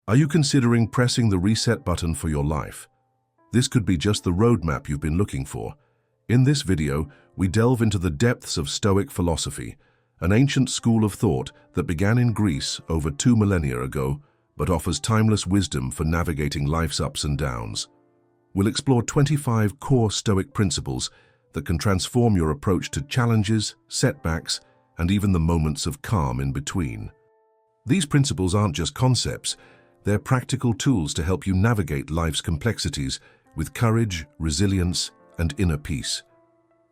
Are you considering pressing the reset button for your life? This could be just the roadmap you've been looking for. In this video, we delve into the depths of Stoic philosophy, an ancient school of thought that began in Greece over 2 millennia ago, but offers timeless wisdom for navigating life's ups and downs. We'll explore 25 core Stoic principles that can transform your approach to challenges, setbacks, and even the moments of calm in between. These principles aren't just concepts, they're practical tools to help you navigate life's complexities with courage, resilience, and inner peace.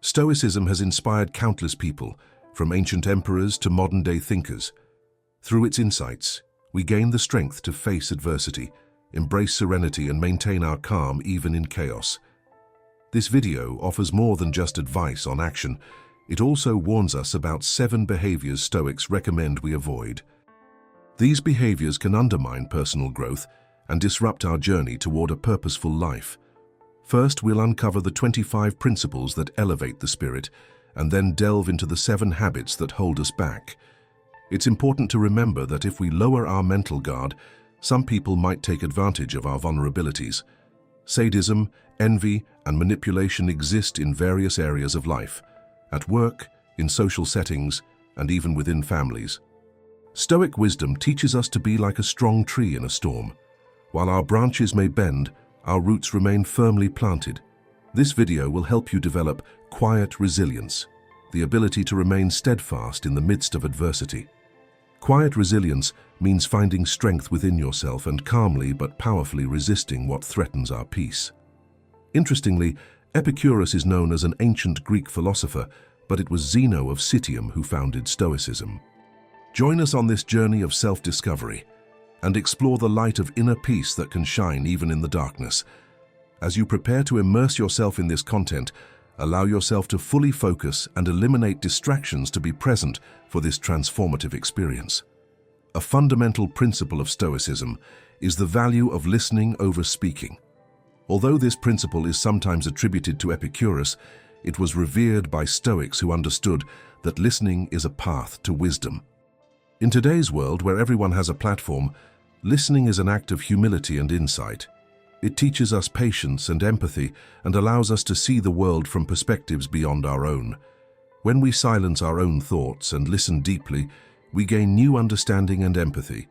Stoicism has inspired countless people, from ancient emperors to modern-day thinkers. Through its insights, we gain the strength to face adversity, embrace serenity, and maintain our calm even in chaos. This video offers more than just advice on action. It also warns us about 7 behaviors Stoics recommend we avoid. These behaviors can undermine personal growth and disrupt our journey toward a purposeful life. First, we'll uncover the 25 principles that elevate the spirit, and then delve into the 7 habits that hold us back. It's important to remember that if we lower our mental guard, some people might take advantage of our vulnerabilities. Sadism, envy, and manipulation exist in various areas of life, at work, in social settings, and even within families. Stoic wisdom teaches us to be like a strong tree in a storm. While our branches may bend, our roots remain firmly planted. This video will help you develop quiet resilience, the ability to remain steadfast in the midst of adversity. Quiet resilience means finding strength within yourself and calmly but powerfully resisting what threatens our peace. Interestingly, Epicurus is known as an ancient Greek philosopher, but it was Zeno of Citium who founded Stoicism. Join us on this journey of self-discovery and explore the light of inner peace that can shine even in the darkness. As you prepare to immerse yourself in this content, allow yourself to fully focus and eliminate distractions to be present for this transformative experience. A fundamental principle of Stoicism is the value of listening over speaking. Although this principle is sometimes attributed to Epicurus, it was revered by Stoics who understood that listening is a path to wisdom. In today's world, where everyone has a platform, listening is an act of humility and insight. It teaches us patience and empathy and allows us to see the world from perspectives beyond our own. When we silence our own thoughts and listen deeply, we gain new understanding and empathy,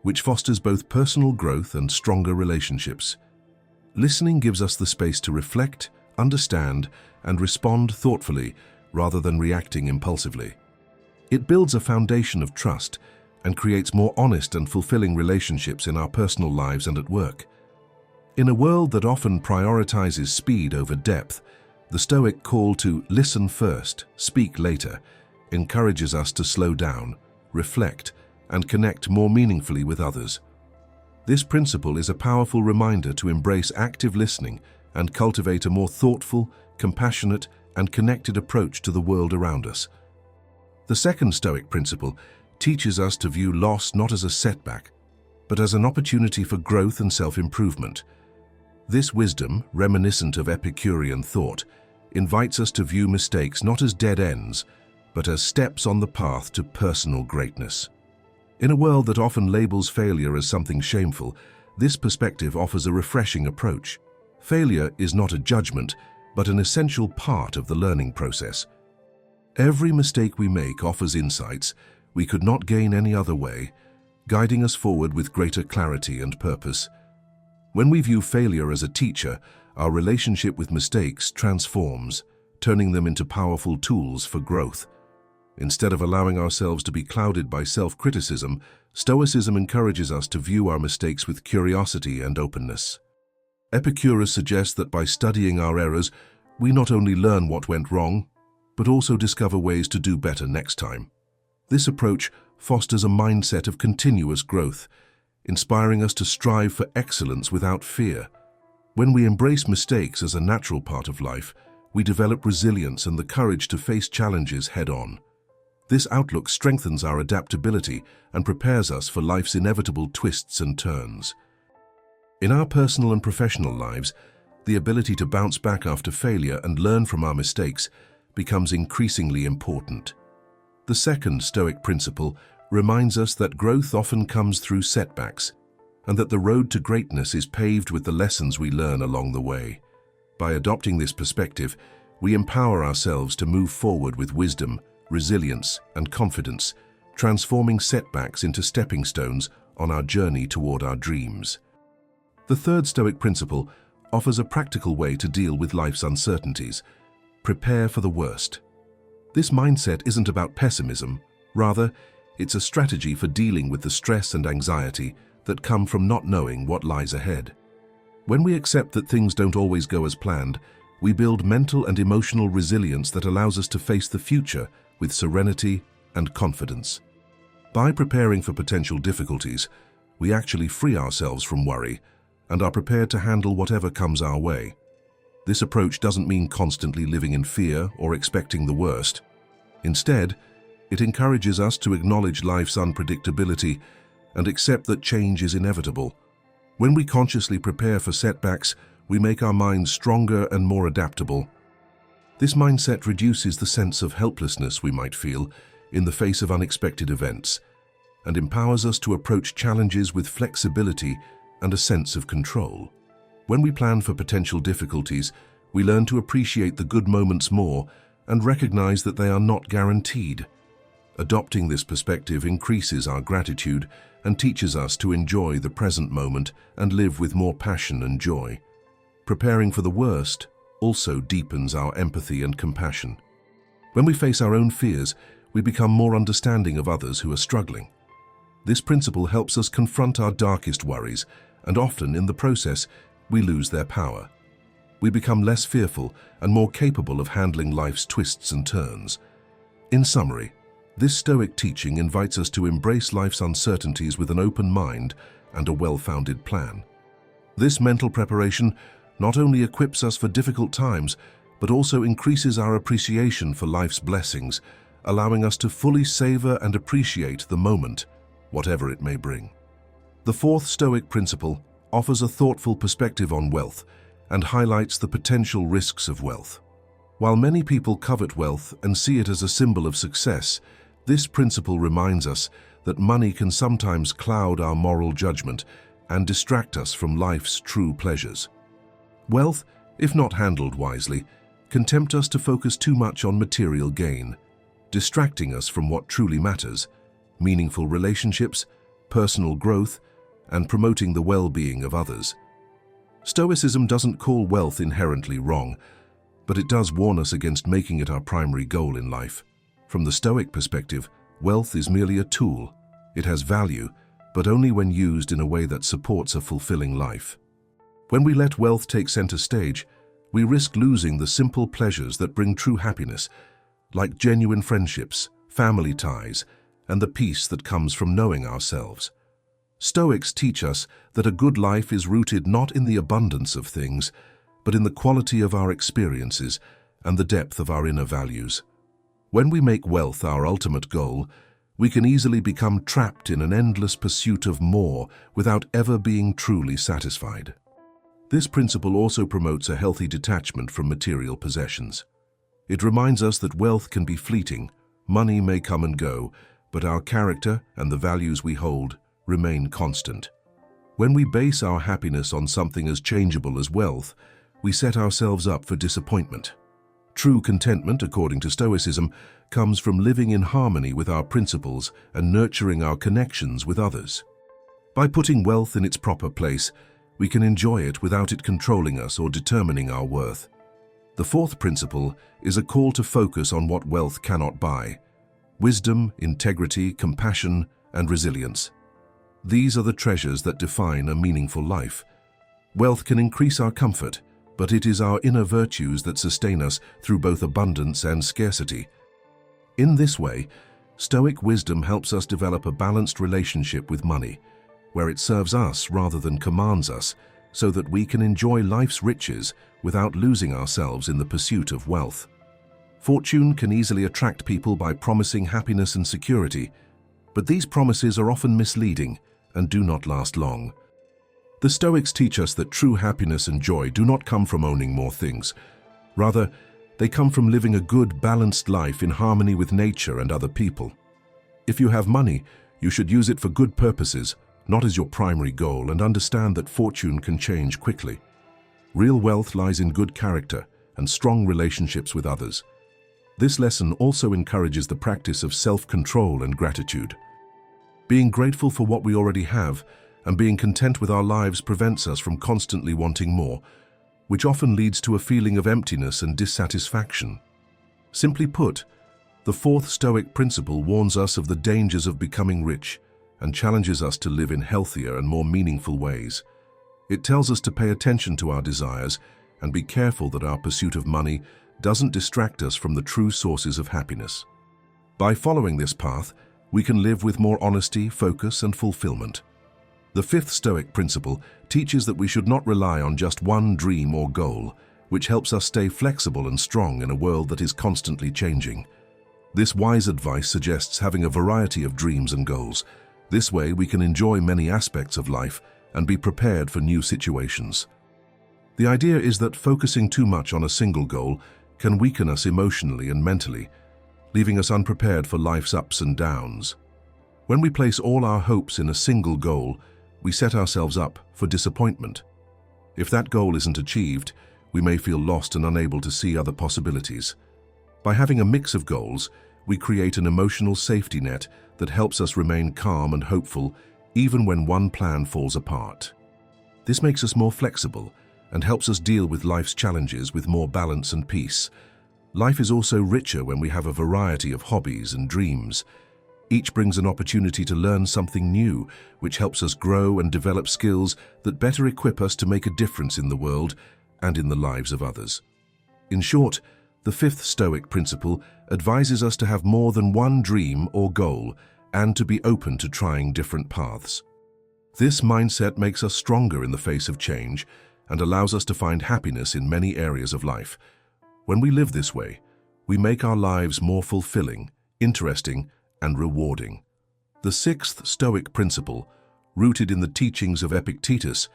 which fosters both personal growth and stronger relationships. Listening gives us the space to reflect, understand, and respond thoughtfully rather than reacting impulsively. It builds a foundation of trust and creates more honest and fulfilling relationships in our personal lives and at work. In a world that often prioritizes speed over depth, the Stoic call to listen first, speak later encourages us to slow down, reflect, and connect more meaningfully with others. This principle is a powerful reminder to embrace active listening and cultivate a more thoughtful, compassionate, and connected approach to the world around us. The second Stoic principle teaches us to view loss not as a setback, but as an opportunity for growth and self-improvement. This wisdom, reminiscent of Epicurean thought, invites us to view mistakes not as dead ends, but as steps on the path to personal greatness. In a world that often labels failure as something shameful, this perspective offers a refreshing approach. Failure is not a judgment, but an essential part of the learning process. Every mistake we make offers insights we could not gain any other way, guiding us forward with greater clarity and purpose. When we view failure as a teacher, our relationship with mistakes transforms, turning them into powerful tools for growth. Instead of allowing ourselves to be clouded by self-criticism, Stoicism encourages us to view our mistakes with curiosity and openness. Epicurus suggests that by studying our errors, we not only learn what went wrong, but also discover ways to do better next time. This approach fosters a mindset of continuous growth, inspiring us to strive for excellence without fear. When we embrace mistakes as a natural part of life, we develop resilience and the courage to face challenges head-on. This outlook strengthens our adaptability and prepares us for life's inevitable twists and turns. In our personal and professional lives, the ability to bounce back after failure and learn from our mistakes becomes increasingly important. The second Stoic principle reminds us that growth often comes through setbacks. and that the road to greatness is paved with the lessons we learn along the way. By adopting this perspective, we empower ourselves to move forward with wisdom, resilience, and confidence, transforming setbacks into stepping stones on our journey toward our dreams. The third Stoic principle offers a practical way to deal with life's uncertainties. Prepare for the worst. This mindset isn't about pessimism. Rather, it's a strategy for dealing with the stress and anxiety that come from not knowing what lies ahead. When we accept that things don't always go as planned, we build mental and emotional resilience that allows us to face the future with serenity and confidence. By preparing for potential difficulties, we actually free ourselves from worry and are prepared to handle whatever comes our way. This approach doesn't mean constantly living in fear or expecting the worst. Instead, it encourages us to acknowledge life's unpredictability and accept that change is inevitable. When we consciously prepare for setbacks, we make our minds stronger and more adaptable. This mindset reduces the sense of helplessness we might feel in the face of unexpected events and empowers us to approach challenges with flexibility and a sense of control. When we plan for potential difficulties, we learn to appreciate the good moments more and recognize that they are not guaranteed. Adopting this perspective increases our gratitude and teaches us to enjoy the present moment and live with more passion and joy. Preparing for the worst also deepens our empathy and compassion. When we face our own fears, we become more understanding of others who are struggling. This principle helps us confront our darkest worries, and often in the process, we lose their power. We become less fearful and more capable of handling life's twists and turns. In summary, this Stoic teaching invites us to embrace life's uncertainties with an open mind and a well-founded plan. This mental preparation not only equips us for difficult times, but also increases our appreciation for life's blessings, allowing us to fully savor and appreciate the moment, whatever it may bring. The fourth Stoic principle offers a thoughtful perspective on wealth and highlights the potential risks of wealth. While many people covet wealth and see it as a symbol of success, this principle reminds us that money can sometimes cloud our moral judgment and distract us from life's true pleasures. Wealth, if not handled wisely, can tempt us to focus too much on material gain, distracting us from what truly matters: meaningful relationships, personal growth, and promoting the well-being of others. Stoicism doesn't call wealth inherently wrong, but it does warn us against making it our primary goal in life. From the Stoic perspective, wealth is merely a tool. It has value, but only when used in a way that supports a fulfilling life. When we let wealth take center stage, we risk losing the simple pleasures that bring true happiness, like genuine friendships, family ties, and the peace that comes from knowing ourselves. Stoics teach us that a good life is rooted not in the abundance of things, but in the quality of our experiences and the depth of our inner values. When we make wealth our ultimate goal, we can easily become trapped in an endless pursuit of more without ever being truly satisfied. This principle also promotes a healthy detachment from material possessions. It reminds us that wealth can be fleeting, money may come and go, but our character and the values we hold remain constant. When we base our happiness on something as changeable as wealth, we set ourselves up for disappointment. True contentment, according to Stoicism, comes from living in harmony with our principles and nurturing our connections with others. By putting wealth in its proper place, we can enjoy it without it controlling us or determining our worth. The fourth principle is a call to focus on what wealth cannot buy: wisdom, integrity, compassion, and resilience. These are the treasures that define a meaningful life. Wealth can increase our comfort, but it is our inner virtues that sustain us through both abundance and scarcity. In this way, Stoic wisdom helps us develop a balanced relationship with money, where it serves us rather than commands us, so that we can enjoy life's riches without losing ourselves in the pursuit of wealth. Fortune can easily attract people by promising happiness and security, but these promises are often misleading and do not last long. The Stoics teach us that true happiness and joy do not come from owning more things. Rather, they come from living a good, balanced life in harmony with nature and other people. If you have money, you should use it for good purposes, not as your primary goal, and understand that fortune can change quickly. Real wealth lies in good character and strong relationships with others. This lesson also encourages the practice of self-control and gratitude. Being grateful for what we already have and being content with our lives prevents us from constantly wanting more, which often leads to a feeling of emptiness and dissatisfaction. Simply put, the fourth Stoic principle warns us of the dangers of becoming rich and challenges us to live in healthier and more meaningful ways. It tells us to pay attention to our desires and be careful that our pursuit of money doesn't distract us from the true sources of happiness. By following this path, we can live with more honesty, focus, and fulfillment. The fifth Stoic principle teaches that we should not rely on just one dream or goal, which helps us stay flexible and strong in a world that is constantly changing. This wise advice suggests having a variety of dreams and goals. This way, we can enjoy many aspects of life and be prepared for new situations. The idea is that focusing too much on a single goal can weaken us emotionally and mentally, leaving us unprepared for life's ups and downs. When we place all our hopes in a single goal, we set ourselves up for disappointment. If that goal isn't achieved, we may feel lost and unable to see other possibilities. By having a mix of goals, we create an emotional safety net that helps us remain calm and hopeful even when one plan falls apart. This makes us more flexible and helps us deal with life's challenges with more balance and peace. Life is also richer when we have a variety of hobbies and dreams. Each brings an opportunity to learn something new, which helps us grow and develop skills that better equip us to make a difference in the world and in the lives of others. In short, the fifth Stoic principle advises us to have more than one dream or goal and to be open to trying different paths. This mindset makes us stronger in the face of change and allows us to find happiness in many areas of life. When we live this way, we make our lives more fulfilling, interesting, and rewarding. The sixth Stoic principle, rooted in the teachings of Epictetus,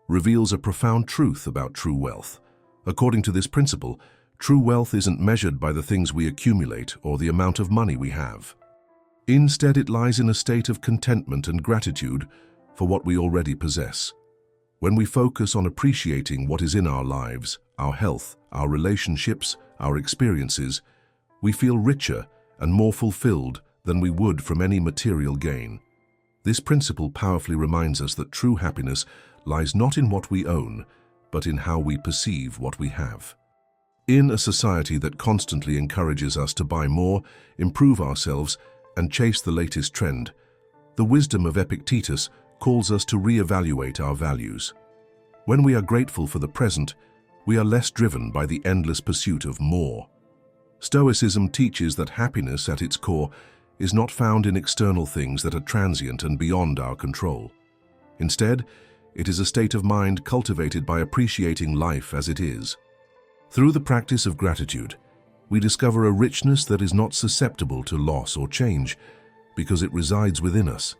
reveals a profound truth about true wealth. According to this principle, true wealth isn't measured by the things we accumulate or the amount of money we have. Instead, it lies in a state of contentment and gratitude for what we already possess. When we focus on appreciating what is in our lives, our health, our relationships, our experiences, we feel richer and more fulfilled than we would from any material gain. This principle powerfully reminds us that true happiness lies not in what we own, but in how we perceive what we have. In a society that constantly encourages us to buy more, improve ourselves, and chase the latest trend, the wisdom of Epictetus calls us to reevaluate our values. When we are grateful for the present, we are less driven by the endless pursuit of more. Stoicism teaches that happiness at its core is not found in external things that are transient and beyond our control. Instead, it is a state of mind cultivated by appreciating life as it is. Through the practice of gratitude, we discover a richness that is not susceptible to loss or change because it resides within us.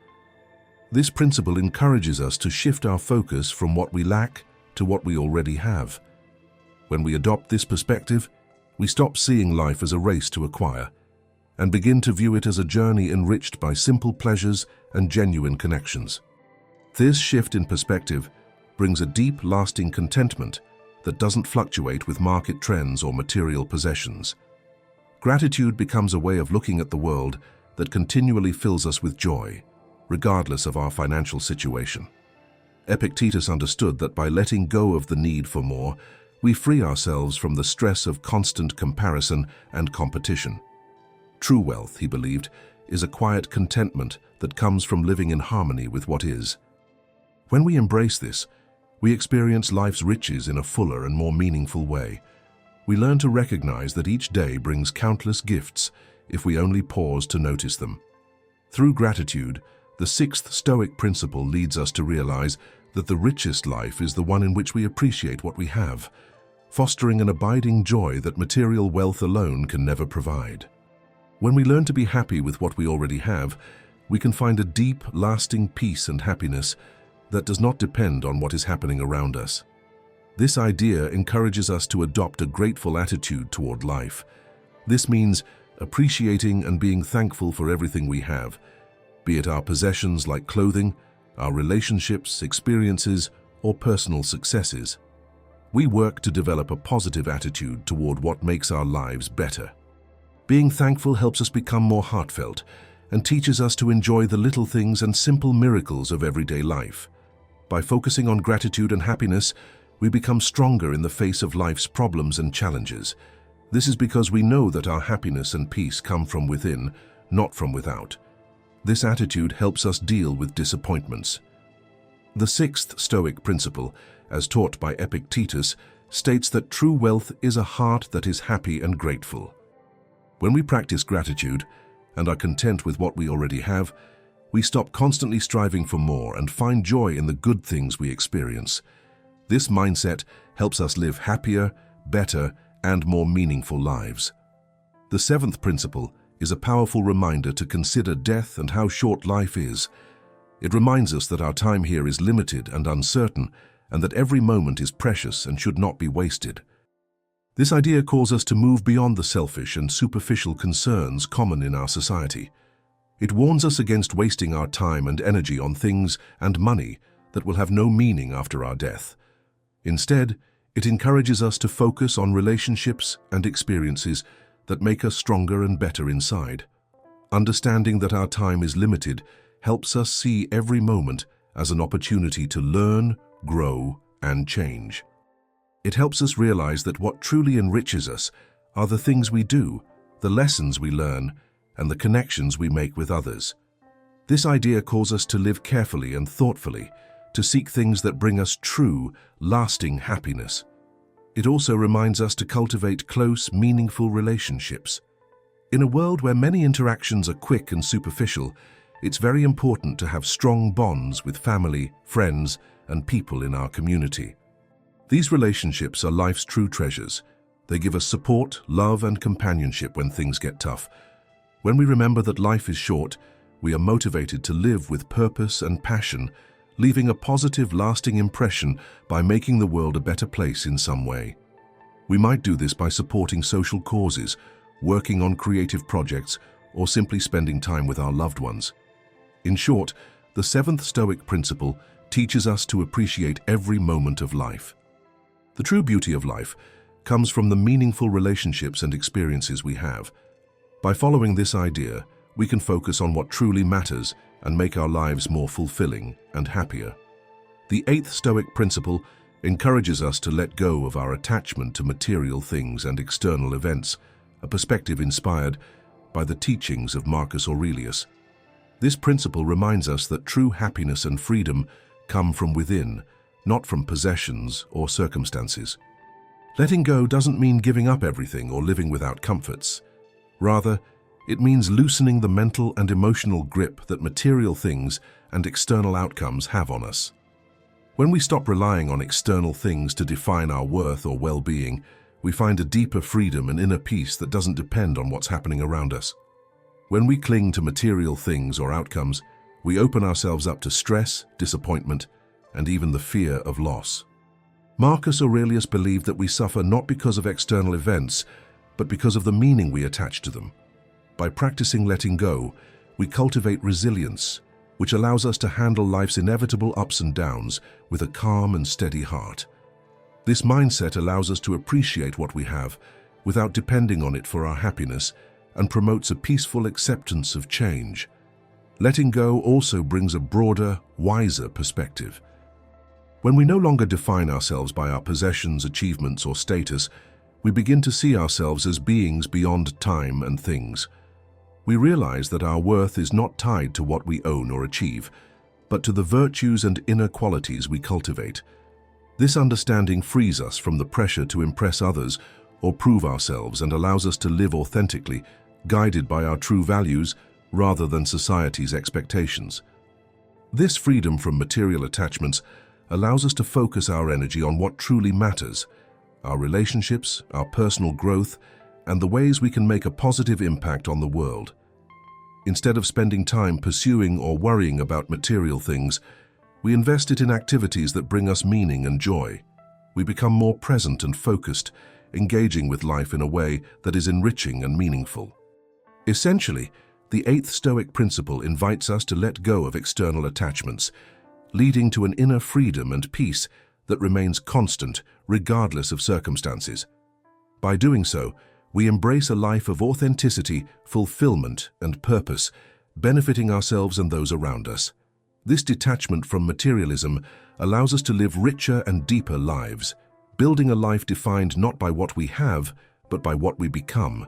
This principle encourages us to shift our focus from what we lack to what we already have. When we adopt this perspective, we stop seeing life as a race to acquire and begin to view it as a journey enriched by simple pleasures and genuine connections. This shift in perspective brings a deep, lasting contentment that doesn't fluctuate with market trends or material possessions. Gratitude becomes a way of looking at the world that continually fills us with joy, regardless of our financial situation. Epictetus understood that by letting go of the need for more, we free ourselves from the stress of constant comparison and competition. True wealth, he believed, is a quiet contentment that comes from living in harmony with what is. When we embrace this, we experience life's riches in a fuller and more meaningful way. We learn to recognize that each day brings countless gifts if we only pause to notice them. Through gratitude, the sixth Stoic principle leads us to realize that the richest life is the one in which we appreciate what we have, fostering an abiding joy that material wealth alone can never provide. When we learn to be happy with what we already have, we can find a deep, lasting peace and happiness that does not depend on what is happening around us. This idea encourages us to adopt a grateful attitude toward life. This means appreciating and being thankful for everything we have, be it our possessions like clothing, our relationships, experiences, or personal successes. We work to develop a positive attitude toward what makes our lives better. Being thankful helps us become more heartfelt and teaches us to enjoy the little things and simple miracles of everyday life. By focusing on gratitude and happiness, we become stronger in the face of life's problems and challenges. This is because we know that our happiness and peace come from within, not from without. This attitude helps us deal with disappointments. The sixth Stoic principle, as taught by Epictetus, states that true wealth is a heart that is happy and grateful. When we practice gratitude and are content with what we already have, we stop constantly striving for more and find joy in the good things we experience. This mindset helps us live happier, better, and more meaningful lives. The seventh principle is a powerful reminder to consider death and how short life is. It reminds us that our time here is limited and uncertain, and that every moment is precious and should not be wasted. This idea calls us to move beyond the selfish and superficial concerns common in our society. It warns us against wasting our time and energy on things and money that will have no meaning after our death. Instead, it encourages us to focus on relationships and experiences that make us stronger and better inside. Understanding that our time is limited helps us see every moment as an opportunity to learn, grow, and change. It helps us realize that what truly enriches us are the things we do, the lessons we learn, and the connections we make with others. This idea calls us to live carefully and thoughtfully, to seek things that bring us true, lasting happiness. It also reminds us to cultivate close, meaningful relationships. In a world where many interactions are quick and superficial, it's very important to have strong bonds with family, friends, and people in our community. These relationships are life's true treasures. They give us support, love, and companionship when things get tough. When we remember that life is short, we are motivated to live with purpose and passion, leaving a positive, lasting impression by making the world a better place in some way. We might do this by supporting social causes, working on creative projects, or simply spending time with our loved ones. In short, the seventh Stoic principle teaches us to appreciate every moment of life. The true beauty of life comes from the meaningful relationships and experiences we have. By following this idea, we can focus on what truly matters and make our lives more fulfilling and happier. The eighth Stoic principle encourages us to let go of our attachment to material things and external events, a perspective inspired by the teachings of Marcus Aurelius. This principle reminds us that true happiness and freedom come from within, not from possessions or circumstances. Letting go doesn't mean giving up everything or living without comforts. Rather, it means loosening the mental and emotional grip that material things and external outcomes have on us. When we stop relying on external things to define our worth or well-being, we find a deeper freedom and inner peace that doesn't depend on what's happening around us. When we cling to material things or outcomes, we open ourselves up to stress, disappointment, and even the fear of loss. Marcus Aurelius believed that we suffer not because of external events, but because of the meaning we attach to them. By practicing letting go, we cultivate resilience, which allows us to handle life's inevitable ups and downs with a calm and steady heart. This mindset allows us to appreciate what we have without depending on it for our happiness and promotes a peaceful acceptance of change. Letting go also brings a broader, wiser perspective. When we no longer define ourselves by our possessions, achievements, or status, we begin to see ourselves as beings beyond time and things. We realize that our worth is not tied to what we own or achieve, but to the virtues and inner qualities we cultivate. This understanding frees us from the pressure to impress others or prove ourselves and allows us to live authentically, guided by our true values rather than society's expectations. This freedom from material attachments allows us to focus our energy on what truly matters, our relationships, our personal growth, and the ways we can make a positive impact on the world. Instead of spending time pursuing or worrying about material things, we invest it in activities that bring us meaning and joy. We become more present and focused, engaging with life in a way that is enriching and meaningful. Essentially, the eighth Stoic principle invites us to let go of external attachments leading to an inner freedom and peace that remains constant regardless of circumstances. By doing so, we embrace a life of authenticity, fulfillment, and purpose, benefiting ourselves and those around us. This detachment from materialism allows us to live richer and deeper lives, building a life defined not by what we have, but by what we become.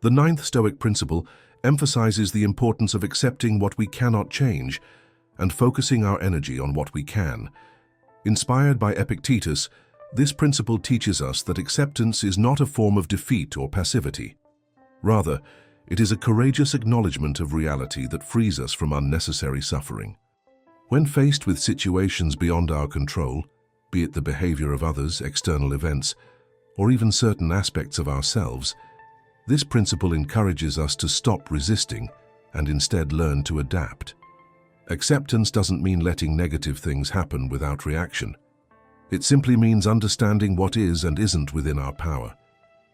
The ninth Stoic principle emphasizes the importance of accepting what we cannot change and focusing our energy on what we can. Inspired by Epictetus, this principle teaches us that acceptance is not a form of defeat or passivity. Rather, it is a courageous acknowledgement of reality that frees us from unnecessary suffering. When faced with situations beyond our control, be it the behavior of others, external events, or even certain aspects of ourselves, this principle encourages us to stop resisting and instead learn to adapt. Acceptance doesn't mean letting negative things happen without reaction. It simply means understanding what is and isn't within our power.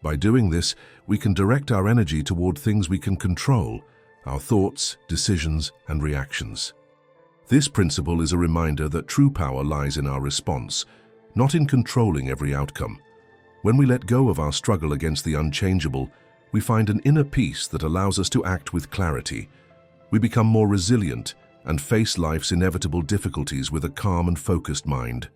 By doing this, we can direct our energy toward things we can control, our thoughts, decisions, and reactions. This principle is a reminder that true power lies in our response, not in controlling every outcome. When we let go of our struggle against the unchangeable, we find an inner peace that allows us to act with clarity. We become more resilient and face life's inevitable difficulties with a calm and focused mind.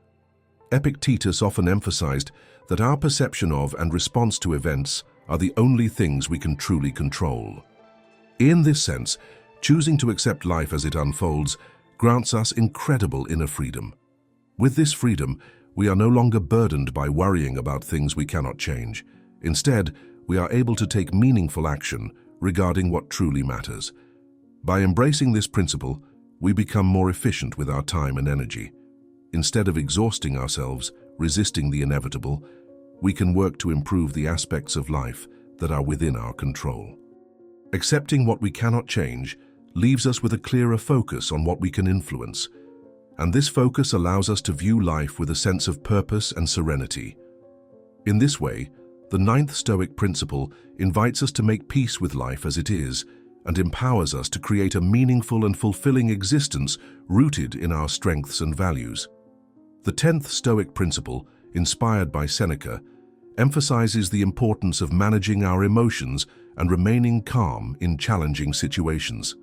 Epictetus often emphasized that our perception of and response to events are the only things we can truly control. In this sense, choosing to accept life as it unfolds grants us incredible inner freedom. With this freedom, we are no longer burdened by worrying about things we cannot change. Instead, we are able to take meaningful action regarding what truly matters. By embracing this principle, we become more efficient with our time and energy. Instead of exhausting ourselves, resisting the inevitable, we can work to improve the aspects of life that are within our control. Accepting what we cannot change leaves us with a clearer focus on what we can influence, and this focus allows us to view life with a sense of purpose and serenity. In this way, the ninth Stoic principle invites us to make peace with life as it is and empowers us to create a meaningful and fulfilling existence rooted in our strengths and values. The 10th Stoic principle, inspired by Seneca, emphasizes the importance of managing our emotions and remaining calm in challenging situations.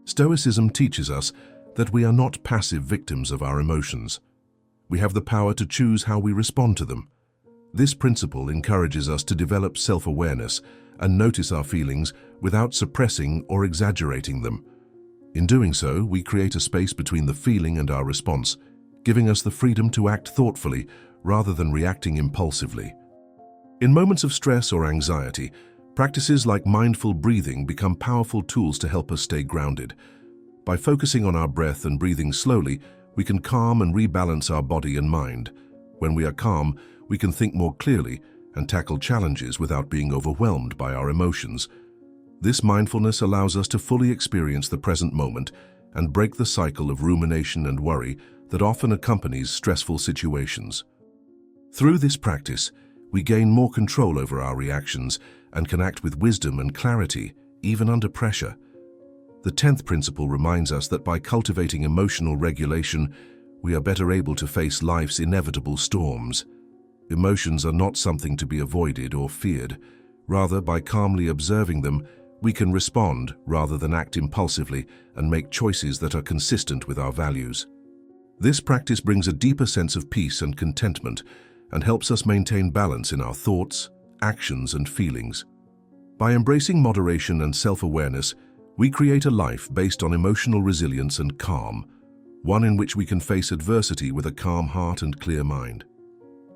Stoicism teaches us that we are not passive victims of our emotions. We have the power to choose how we respond to them. This principle encourages us to develop self-awareness and notice our feelings without suppressing or exaggerating them. In doing so, we create a space between the feeling and our response, giving us the freedom to act thoughtfully rather than reacting impulsively. In moments of stress or anxiety, practices like mindful breathing become powerful tools to help us stay grounded. By focusing on our breath and breathing slowly, we can calm and rebalance our body and mind. When we are calm, we can think more clearly and tackle challenges without being overwhelmed by our emotions. This mindfulness allows us to fully experience the present moment and break the cycle of rumination and worry that often accompanies stressful situations. Through this practice, we gain more control over our reactions and can act with wisdom and clarity, even under pressure. The 10th principle reminds us that by cultivating emotional regulation, we are better able to face life's inevitable storms. Emotions are not something to be avoided or feared. Rather, by calmly observing them, we can respond rather than act impulsively and make choices that are consistent with our values. This practice brings a deeper sense of peace and contentment and helps us maintain balance in our thoughts, actions, and feelings. By embracing moderation and self-awareness, we create a life based on emotional resilience and calm, one in which we can face adversity with a calm heart and clear mind.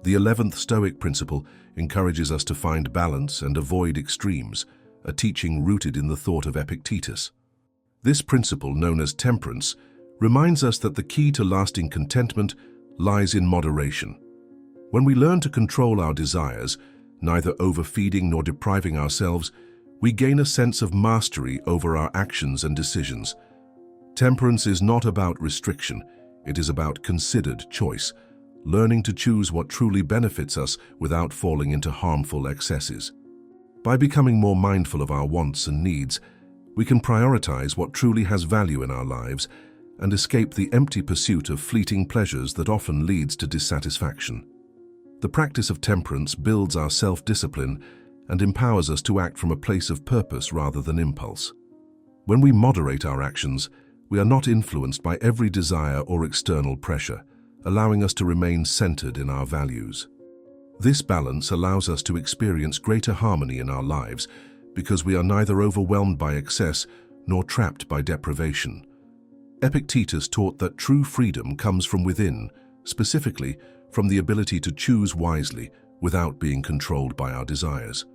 The 11th Stoic principle encourages us to find balance and avoid extremes, a teaching rooted in the thought of Epictetus. This principle, known as temperance, reminds us that the key to lasting contentment lies in moderation. When we learn to control our desires, neither overfeeding nor depriving ourselves, we gain a sense of mastery over our actions and decisions. Temperance is not about restriction, it is about considered choice, learning to choose what truly benefits us without falling into harmful excesses. By becoming more mindful of our wants and needs, we can prioritize what truly has value in our lives and escape the empty pursuit of fleeting pleasures that often leads to dissatisfaction. The practice of temperance builds our self-discipline and empowers us to act from a place of purpose rather than impulse. When we moderate our actions, we are not influenced by every desire or external pressure, allowing us to remain centered in our values. This balance allows us to experience greater harmony in our lives because we are neither overwhelmed by excess nor trapped by deprivation. Epictetus taught that true freedom comes from within, specifically from the ability to choose wisely without being controlled by our desires.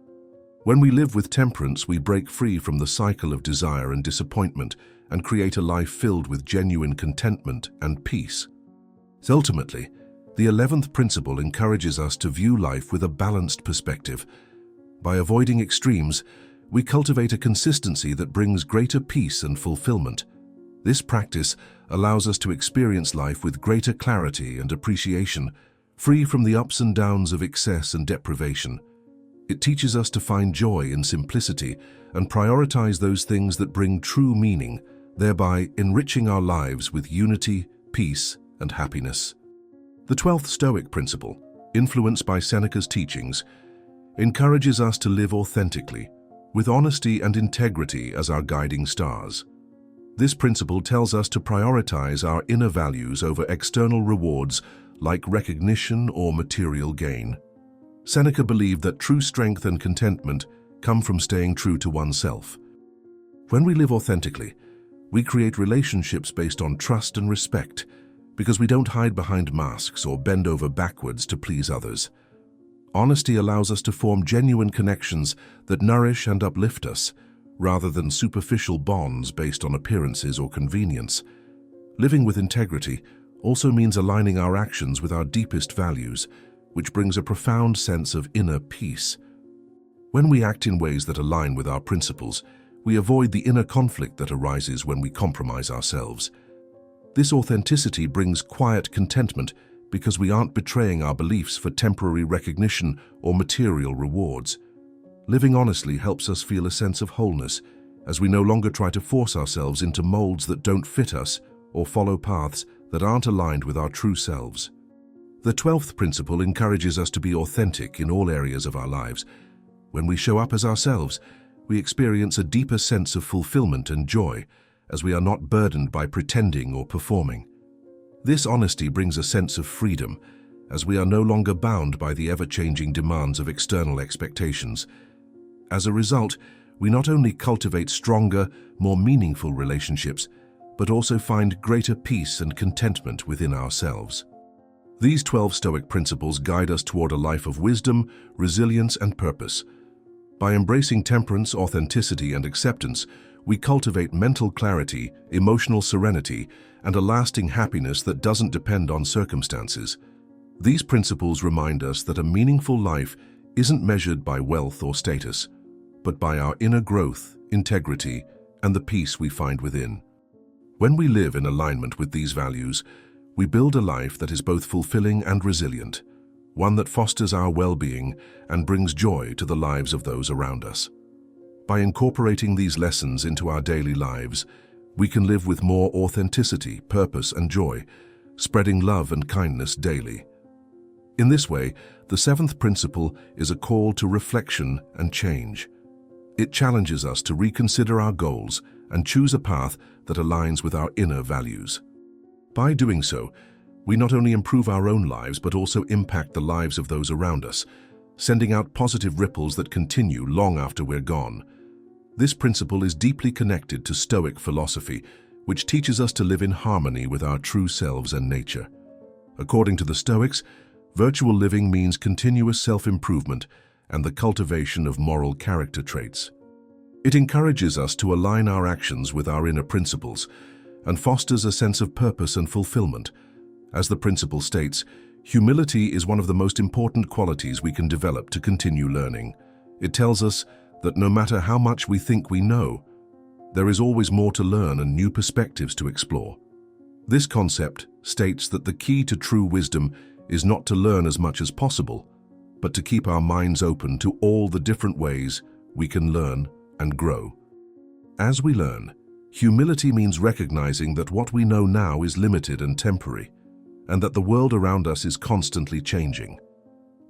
When we live with temperance, we break free from the cycle of desire and disappointment and create a life filled with genuine contentment and peace. Ultimately, the 11th principle encourages us to view life with a balanced perspective. By avoiding extremes, we cultivate a consistency that brings greater peace and fulfillment. This practice allows us to experience life with greater clarity and appreciation, free from the ups and downs of excess and deprivation. It teaches us to find joy in simplicity and prioritize those things that bring true meaning, thereby enriching our lives with unity, peace, and happiness. The 12th Stoic principle, influenced by Seneca's teachings, encourages us to live authentically, with honesty and integrity as our guiding stars. This principle tells us to prioritize our inner values over external rewards like recognition or material gain. Seneca believed that true strength and contentment come from staying true to oneself. When we live authentically, we create relationships based on trust and respect because we don't hide behind masks or bend over backwards to please others. Honesty allows us to form genuine connections that nourish and uplift us, rather than superficial bonds based on appearances or convenience. Living with integrity also means aligning our actions with our deepest values, which brings a profound sense of inner peace. When we act in ways that align with our principles, we avoid the inner conflict that arises when we compromise ourselves. This authenticity brings quiet contentment because we aren't betraying our beliefs for temporary recognition or material rewards. Living honestly helps us feel a sense of wholeness, as we no longer try to force ourselves into molds that don't fit us or follow paths that aren't aligned with our true selves. The 12th principle encourages us to be authentic in all areas of our lives. When we show up as ourselves, we experience a deeper sense of fulfillment and joy, as we are not burdened by pretending or performing. This honesty brings a sense of freedom, as we are no longer bound by the ever-changing demands of external expectations. As a result, we not only cultivate stronger, more meaningful relationships, but also find greater peace and contentment within ourselves. These 12 Stoic principles guide us toward a life of wisdom, resilience, and purpose. By embracing temperance, authenticity, and acceptance, we cultivate mental clarity, emotional serenity, and a lasting happiness that doesn't depend on circumstances. These principles remind us that a meaningful life isn't measured by wealth or status, but by our inner growth, integrity, and the peace we find within. When we live in alignment with these values, we build a life that is both fulfilling and resilient, one that fosters our well-being and brings joy to the lives of those around us. By incorporating these lessons into our daily lives, we can live with more authenticity, purpose, and joy, spreading love and kindness daily. In this way, the 7th principle is a call to reflection and change. It challenges us to reconsider our goals and choose a path that aligns with our inner values. By doing so, we not only improve our own lives but also impact the lives of those around us, sending out positive ripples that continue long after we're gone. This principle is deeply connected to Stoic philosophy, which teaches us to live in harmony with our true selves and nature. According to the Stoics, virtual living means continuous self-improvement and the cultivation of moral character traits. It encourages us to align our actions with our inner principles and fosters a sense of purpose and fulfillment. As the principle states, humility is one of the most important qualities we can develop to continue learning. It tells us that no matter how much we think we know, there is always more to learn and new perspectives to explore. This concept states that the key to true wisdom is not to learn as much as possible, but to keep our minds open to all the different ways we can learn and grow. As we learn, Humility means recognizing that what we know now is limited and temporary, and that the world around us is constantly changing.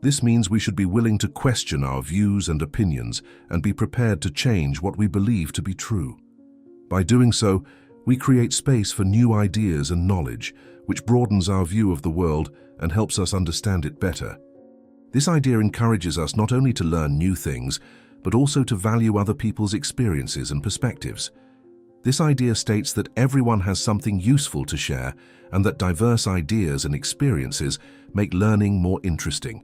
This means we should be willing to question our views and opinions and be prepared to change what we believe to be true. By doing so, we create space for new ideas and knowledge, which broadens our view of the world and helps us understand it better. This idea encourages us not only to learn new things, but also to value other people's experiences and perspectives. This idea states that everyone has something useful to share and that diverse ideas and experiences make learning more interesting.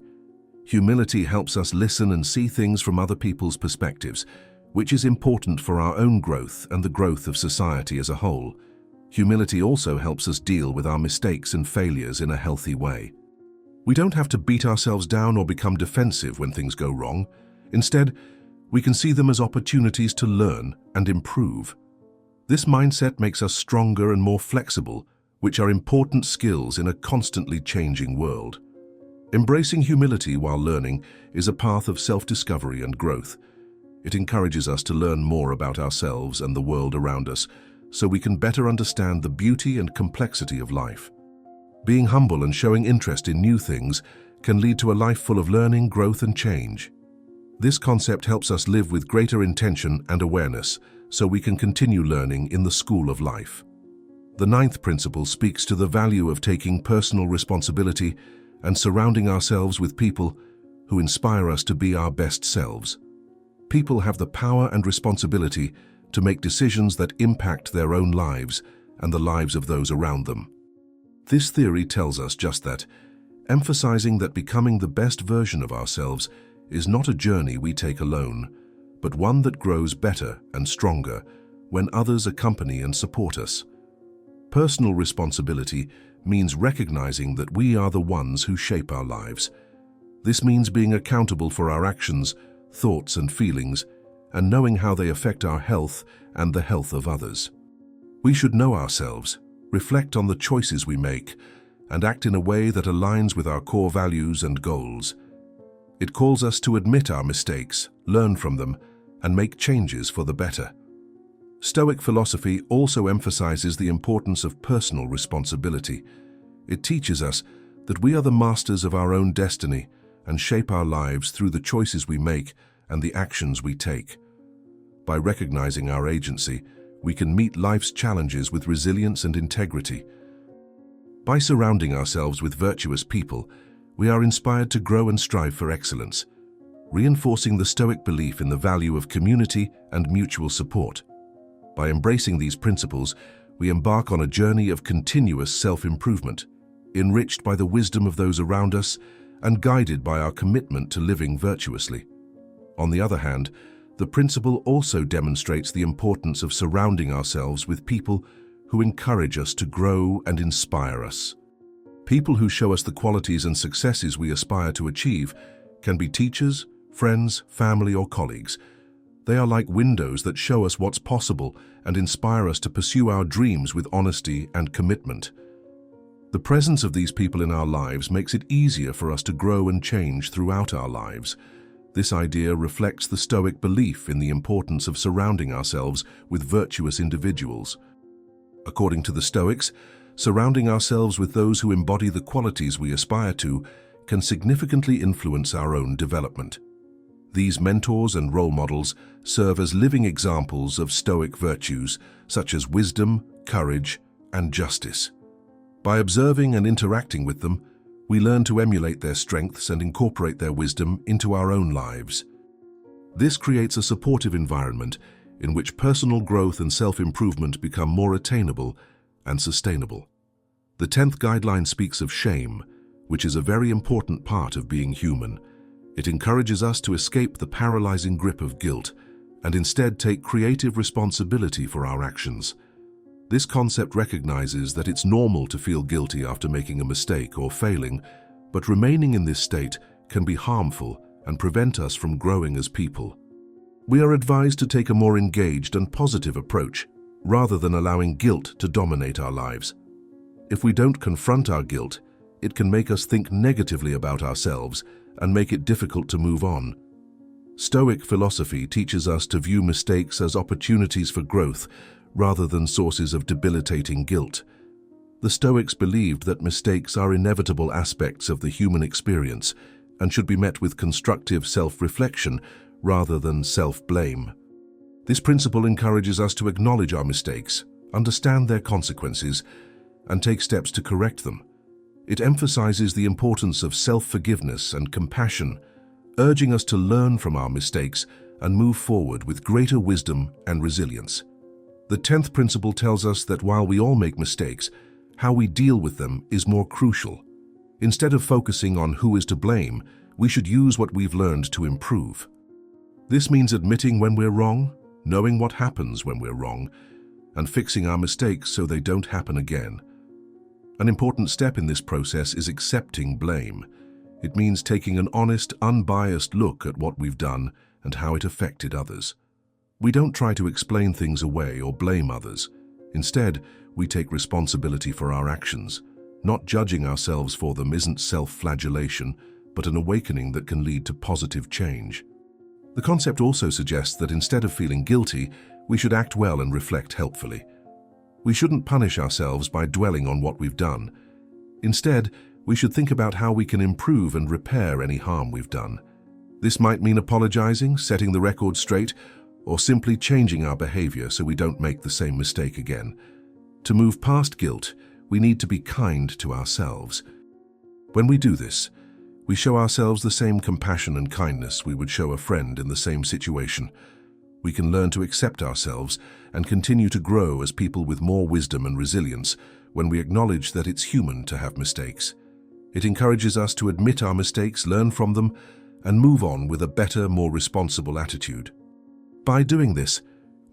Humility helps us listen and see things from other people's perspectives, which is important for our own growth and the growth of society as a whole. Humility also helps us deal with our mistakes and failures in a healthy way. We don't have to beat ourselves down or become defensive when things go wrong. Instead, we can see them as opportunities to learn and improve. This mindset makes us stronger and more flexible, which are important skills in a constantly changing world. Embracing humility while learning is a path of self-discovery and growth. It encourages us to learn more about ourselves and the world around us, so we can better understand the beauty and complexity of life. Being humble and showing interest in new things can lead to a life full of learning, growth, and change. This concept helps us live with greater intention and awareness, so we can continue learning in the school of life. The ninth principle speaks to the value of taking personal responsibility and surrounding ourselves with people who inspire us to be our best selves. People have the power and responsibility to make decisions that impact their own lives and the lives of those around them. This theory tells us just that, emphasizing that becoming the best version of ourselves is not a journey we take alone, but one that grows better and stronger when others accompany and support us. Personal responsibility means recognizing that we are the ones who shape our lives. This means being accountable for our actions, thoughts, and feelings, and knowing how they affect our health and the health of others. We should know ourselves, reflect on the choices we make, and act in a way that aligns with our core values and goals. It calls us to admit our mistakes, learn from them, and make changes for the better. Stoic philosophy also emphasizes the importance of personal responsibility. It teaches us that we are the masters of our own destiny and shape our lives through the choices we make and the actions we take. By recognizing our agency, we can meet life's challenges with resilience and integrity. By surrounding ourselves with virtuous people, we are inspired to grow and strive for excellence, reinforcing the Stoic belief in the value of community and mutual support. By embracing these principles, we embark on a journey of continuous self-improvement, enriched by the wisdom of those around us and guided by our commitment to living virtuously. On the other hand, the principle also demonstrates the importance of surrounding ourselves with people who encourage us to grow and inspire us. People who show us the qualities and successes we aspire to achieve can be teachers, friends, family, or colleagues. They are like windows that show us what's possible and inspire us to pursue our dreams with honesty and commitment. The presence of these people in our lives makes it easier for us to grow and change throughout our lives. This idea reflects the Stoic belief in the importance of surrounding ourselves with virtuous individuals. According to the Stoics, surrounding ourselves with those who embody the qualities we aspire to can significantly influence our own development. These mentors and role models serve as living examples of Stoic virtues such as wisdom, courage, and justice. By observing and interacting with them, we learn to emulate their strengths and incorporate their wisdom into our own lives. This creates a supportive environment in which personal growth and self-improvement become more attainable and sustainable. The 10th guideline speaks of shame, which is a very important part of being human. It encourages us to escape the paralyzing grip of guilt and instead take creative responsibility for our actions. This concept recognizes that it's normal to feel guilty after making a mistake or failing, but remaining in this state can be harmful and prevent us from growing as people. We are advised to take a more engaged and positive approach, rather than allowing guilt to dominate our lives. If we don't confront our guilt, it can make us think negatively about ourselves and make it difficult to move on. Stoic philosophy teaches us to view mistakes as opportunities for growth rather than sources of debilitating guilt. The Stoics believed that mistakes are inevitable aspects of the human experience and should be met with constructive self-reflection rather than self-blame. This principle encourages us to acknowledge our mistakes, understand their consequences, and take steps to correct them. It emphasizes the importance of self-forgiveness and compassion, urging us to learn from our mistakes and move forward with greater wisdom and resilience. The 10th principle tells us that while we all make mistakes, how we deal with them is more crucial. Instead of focusing on who is to blame, we should use what we've learned to improve. This means admitting when we're wrong, knowing what happens when we're wrong, and fixing our mistakes so they don't happen again. An important step in this process is accepting blame. It means taking an honest, unbiased look at what we've done and how it affected others. We don't try to explain things away or blame others. Instead, we take responsibility for our actions. Not judging ourselves for them isn't self-flagellation, but an awakening that can lead to positive change. The concept also suggests that instead of feeling guilty, we should act well and reflect helpfully. We shouldn't punish ourselves by dwelling on what we've done. Instead, we should think about how we can improve and repair any harm we've done. This might mean apologizing, setting the record straight, or simply changing our behavior so we don't make the same mistake again. To move past guilt, we need to be kind to ourselves. When we do this, we show ourselves the same compassion and kindness we would show a friend in the same situation. We can learn to accept ourselves and continue to grow as people with more wisdom and resilience when we acknowledge that it's human to have mistakes. It encourages us to admit our mistakes, learn from them, and move on with a better, more responsible attitude. By doing this,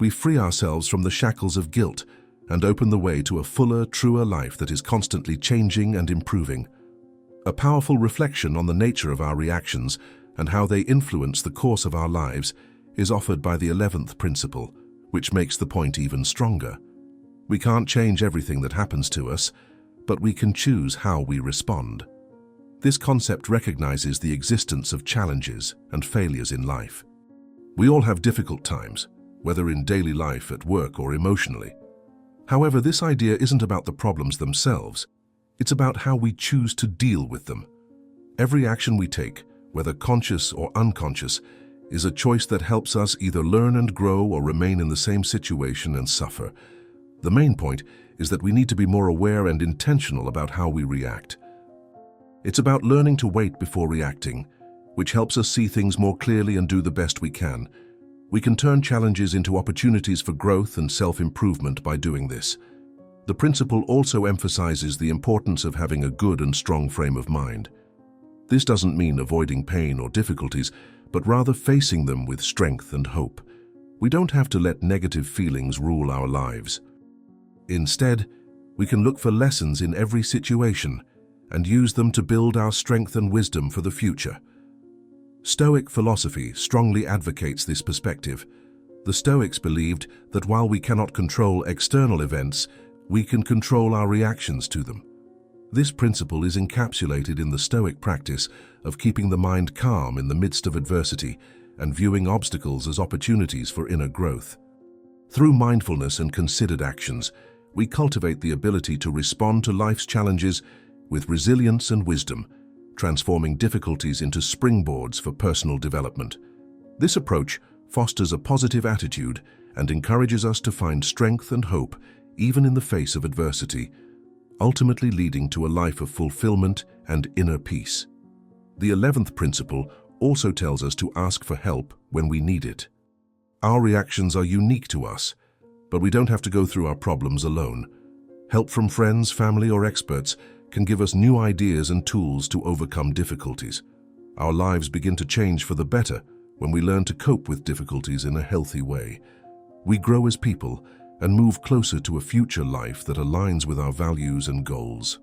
we free ourselves from the shackles of guilt and open the way to a fuller, truer life that is constantly changing and improving. A powerful reflection on the nature of our reactions and how they influence the course of our lives is offered by the 11th principle, which makes the point even stronger. We can't change everything that happens to us, but we can choose how we respond. This concept recognizes the existence of challenges and failures in life. We all have difficult times, whether in daily life, at work, or emotionally. However, this idea isn't about the problems themselves. It's about how we choose to deal with them. Every action we take, whether conscious or unconscious, is a choice that helps us either learn and grow or remain in the same situation and suffer. The main point is that we need to be more aware and intentional about how we react. It's about learning to wait before reacting, which helps us see things more clearly and do the best we can. We can turn challenges into opportunities for growth and self-improvement by doing this. The principle also emphasizes the importance of having a good and strong frame of mind. This doesn't mean avoiding pain or difficulties, but rather facing them with strength and hope. We don't have to let negative feelings rule our lives. Instead, we can look for lessons in every situation and use them to build our strength and wisdom for the future. Stoic philosophy strongly advocates this perspective. The Stoics believed that while we cannot control external events, we can control our reactions to them. This principle is encapsulated in the Stoic practice of keeping the mind calm in the midst of adversity and viewing obstacles as opportunities for inner growth. Through mindfulness and considered actions, we cultivate the ability to respond to life's challenges with resilience and wisdom, transforming difficulties into springboards for personal development. This approach fosters a positive attitude and encourages us to find strength and hope even in the face of adversity, ultimately leading to a life of fulfillment and inner peace. The 11th principle also tells us to ask for help when we need it. Our reactions are unique to us, but we don't have to go through our problems alone. Help from friends, family, or experts can give us new ideas and tools to overcome difficulties. Our lives begin to change for the better when we learn to cope with difficulties in a healthy way. We grow as people and move closer to a future life that aligns with our values and goals.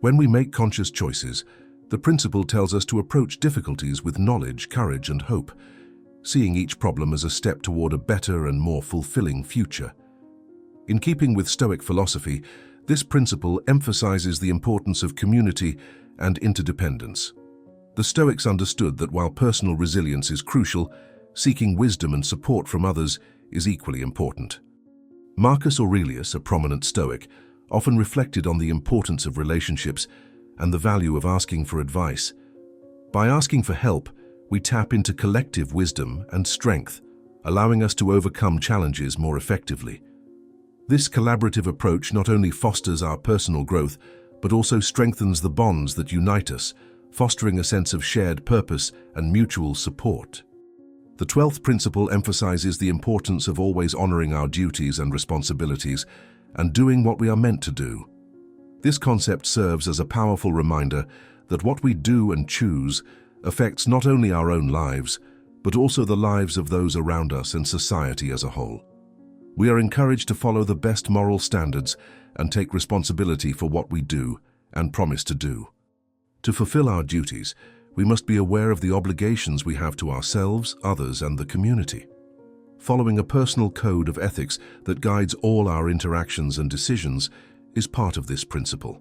When we make conscious choices, the principle tells us to approach difficulties with knowledge, courage, and hope, seeing each problem as a step toward a better and more fulfilling future. In keeping with Stoic philosophy, this principle emphasizes the importance of community and interdependence. The Stoics understood that while personal resilience is crucial, seeking wisdom and support from others is equally important. Marcus Aurelius, a prominent Stoic, often reflected on the importance of relationships and the value of asking for advice. By asking for help, we tap into collective wisdom and strength, allowing us to overcome challenges more effectively. This collaborative approach not only fosters our personal growth, but also strengthens the bonds that unite us, fostering a sense of shared purpose and mutual support. The 12th principle emphasizes the importance of always honoring our duties and responsibilities and doing what we are meant to do. This concept serves as a powerful reminder that what we do and choose affects not only our own lives, but also the lives of those around us and society as a whole. We are encouraged to follow the best moral standards and take responsibility for what we do and promise to do. To fulfill our duties, we must be aware of the obligations we have to ourselves, others, and the community. Following a personal code of ethics that guides all our interactions and decisions is part of this principle.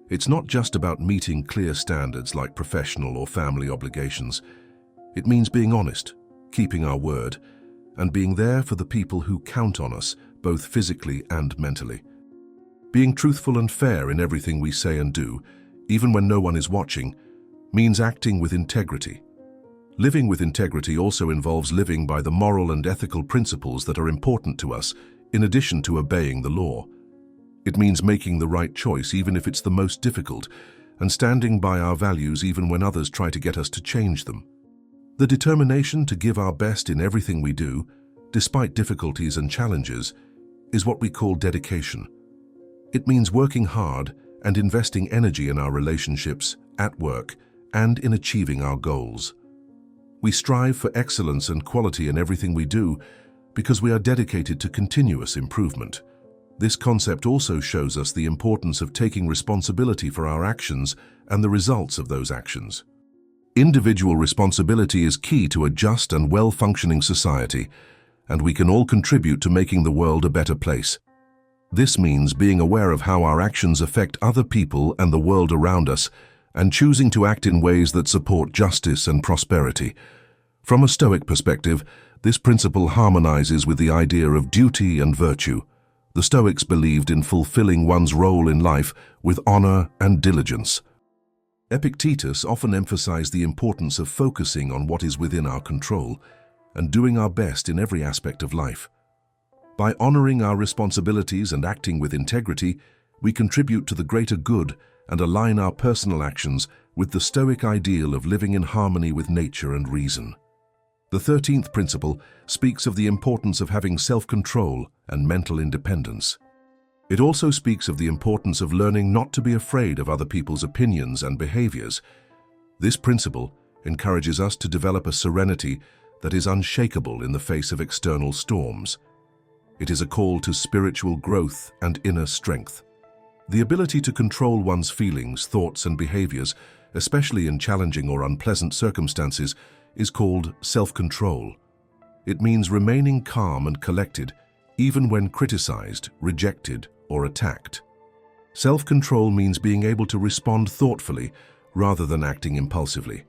It's not just about meeting clear standards like professional or family obligations. It means being honest, keeping our word, and being there for the people who count on us, both physically and mentally. Being truthful and fair in everything we say and do, even when no one is watching, means acting with integrity. Living with integrity also involves living by the moral and ethical principles that are important to us, in addition to obeying the law. It means making the right choice even if it's the most difficult, and standing by our values even when others try to get us to change them. The determination to give our best in everything we do, despite difficulties and challenges, is what we call dedication. It means working hard and investing energy in our relationships, at work, and in achieving our goals. We strive for excellence and quality in everything we do because we are dedicated to continuous improvement. This concept also shows us the importance of taking responsibility for our actions and the results of those actions. Individual responsibility is key to a just and well-functioning society, and we can all contribute to making the world a better place. This means being aware of how our actions affect other people and the world around us, and choosing to act in ways that support justice and prosperity. From a Stoic perspective, this principle harmonizes with the idea of duty and virtue. The Stoics believed in fulfilling one's role in life with honor and diligence. Epictetus often emphasized the importance of focusing on what is within our control and doing our best in every aspect of life. By honoring our responsibilities and acting with integrity, we contribute to the greater good and align our personal actions with the Stoic ideal of living in harmony with nature and reason. The 13th principle speaks of the importance of having self-control and mental independence. It also speaks of the importance of learning not to be afraid of other people's opinions and behaviors. This principle encourages us to develop a serenity that is unshakable in the face of external storms. It is a call to spiritual growth and inner strength. The ability to control one's feelings, thoughts, and behaviors, especially in challenging or unpleasant circumstances, is called self-control. It means remaining calm and collected, even when criticized, rejected, or attacked. Self-control means being able to respond thoughtfully rather than acting impulsively,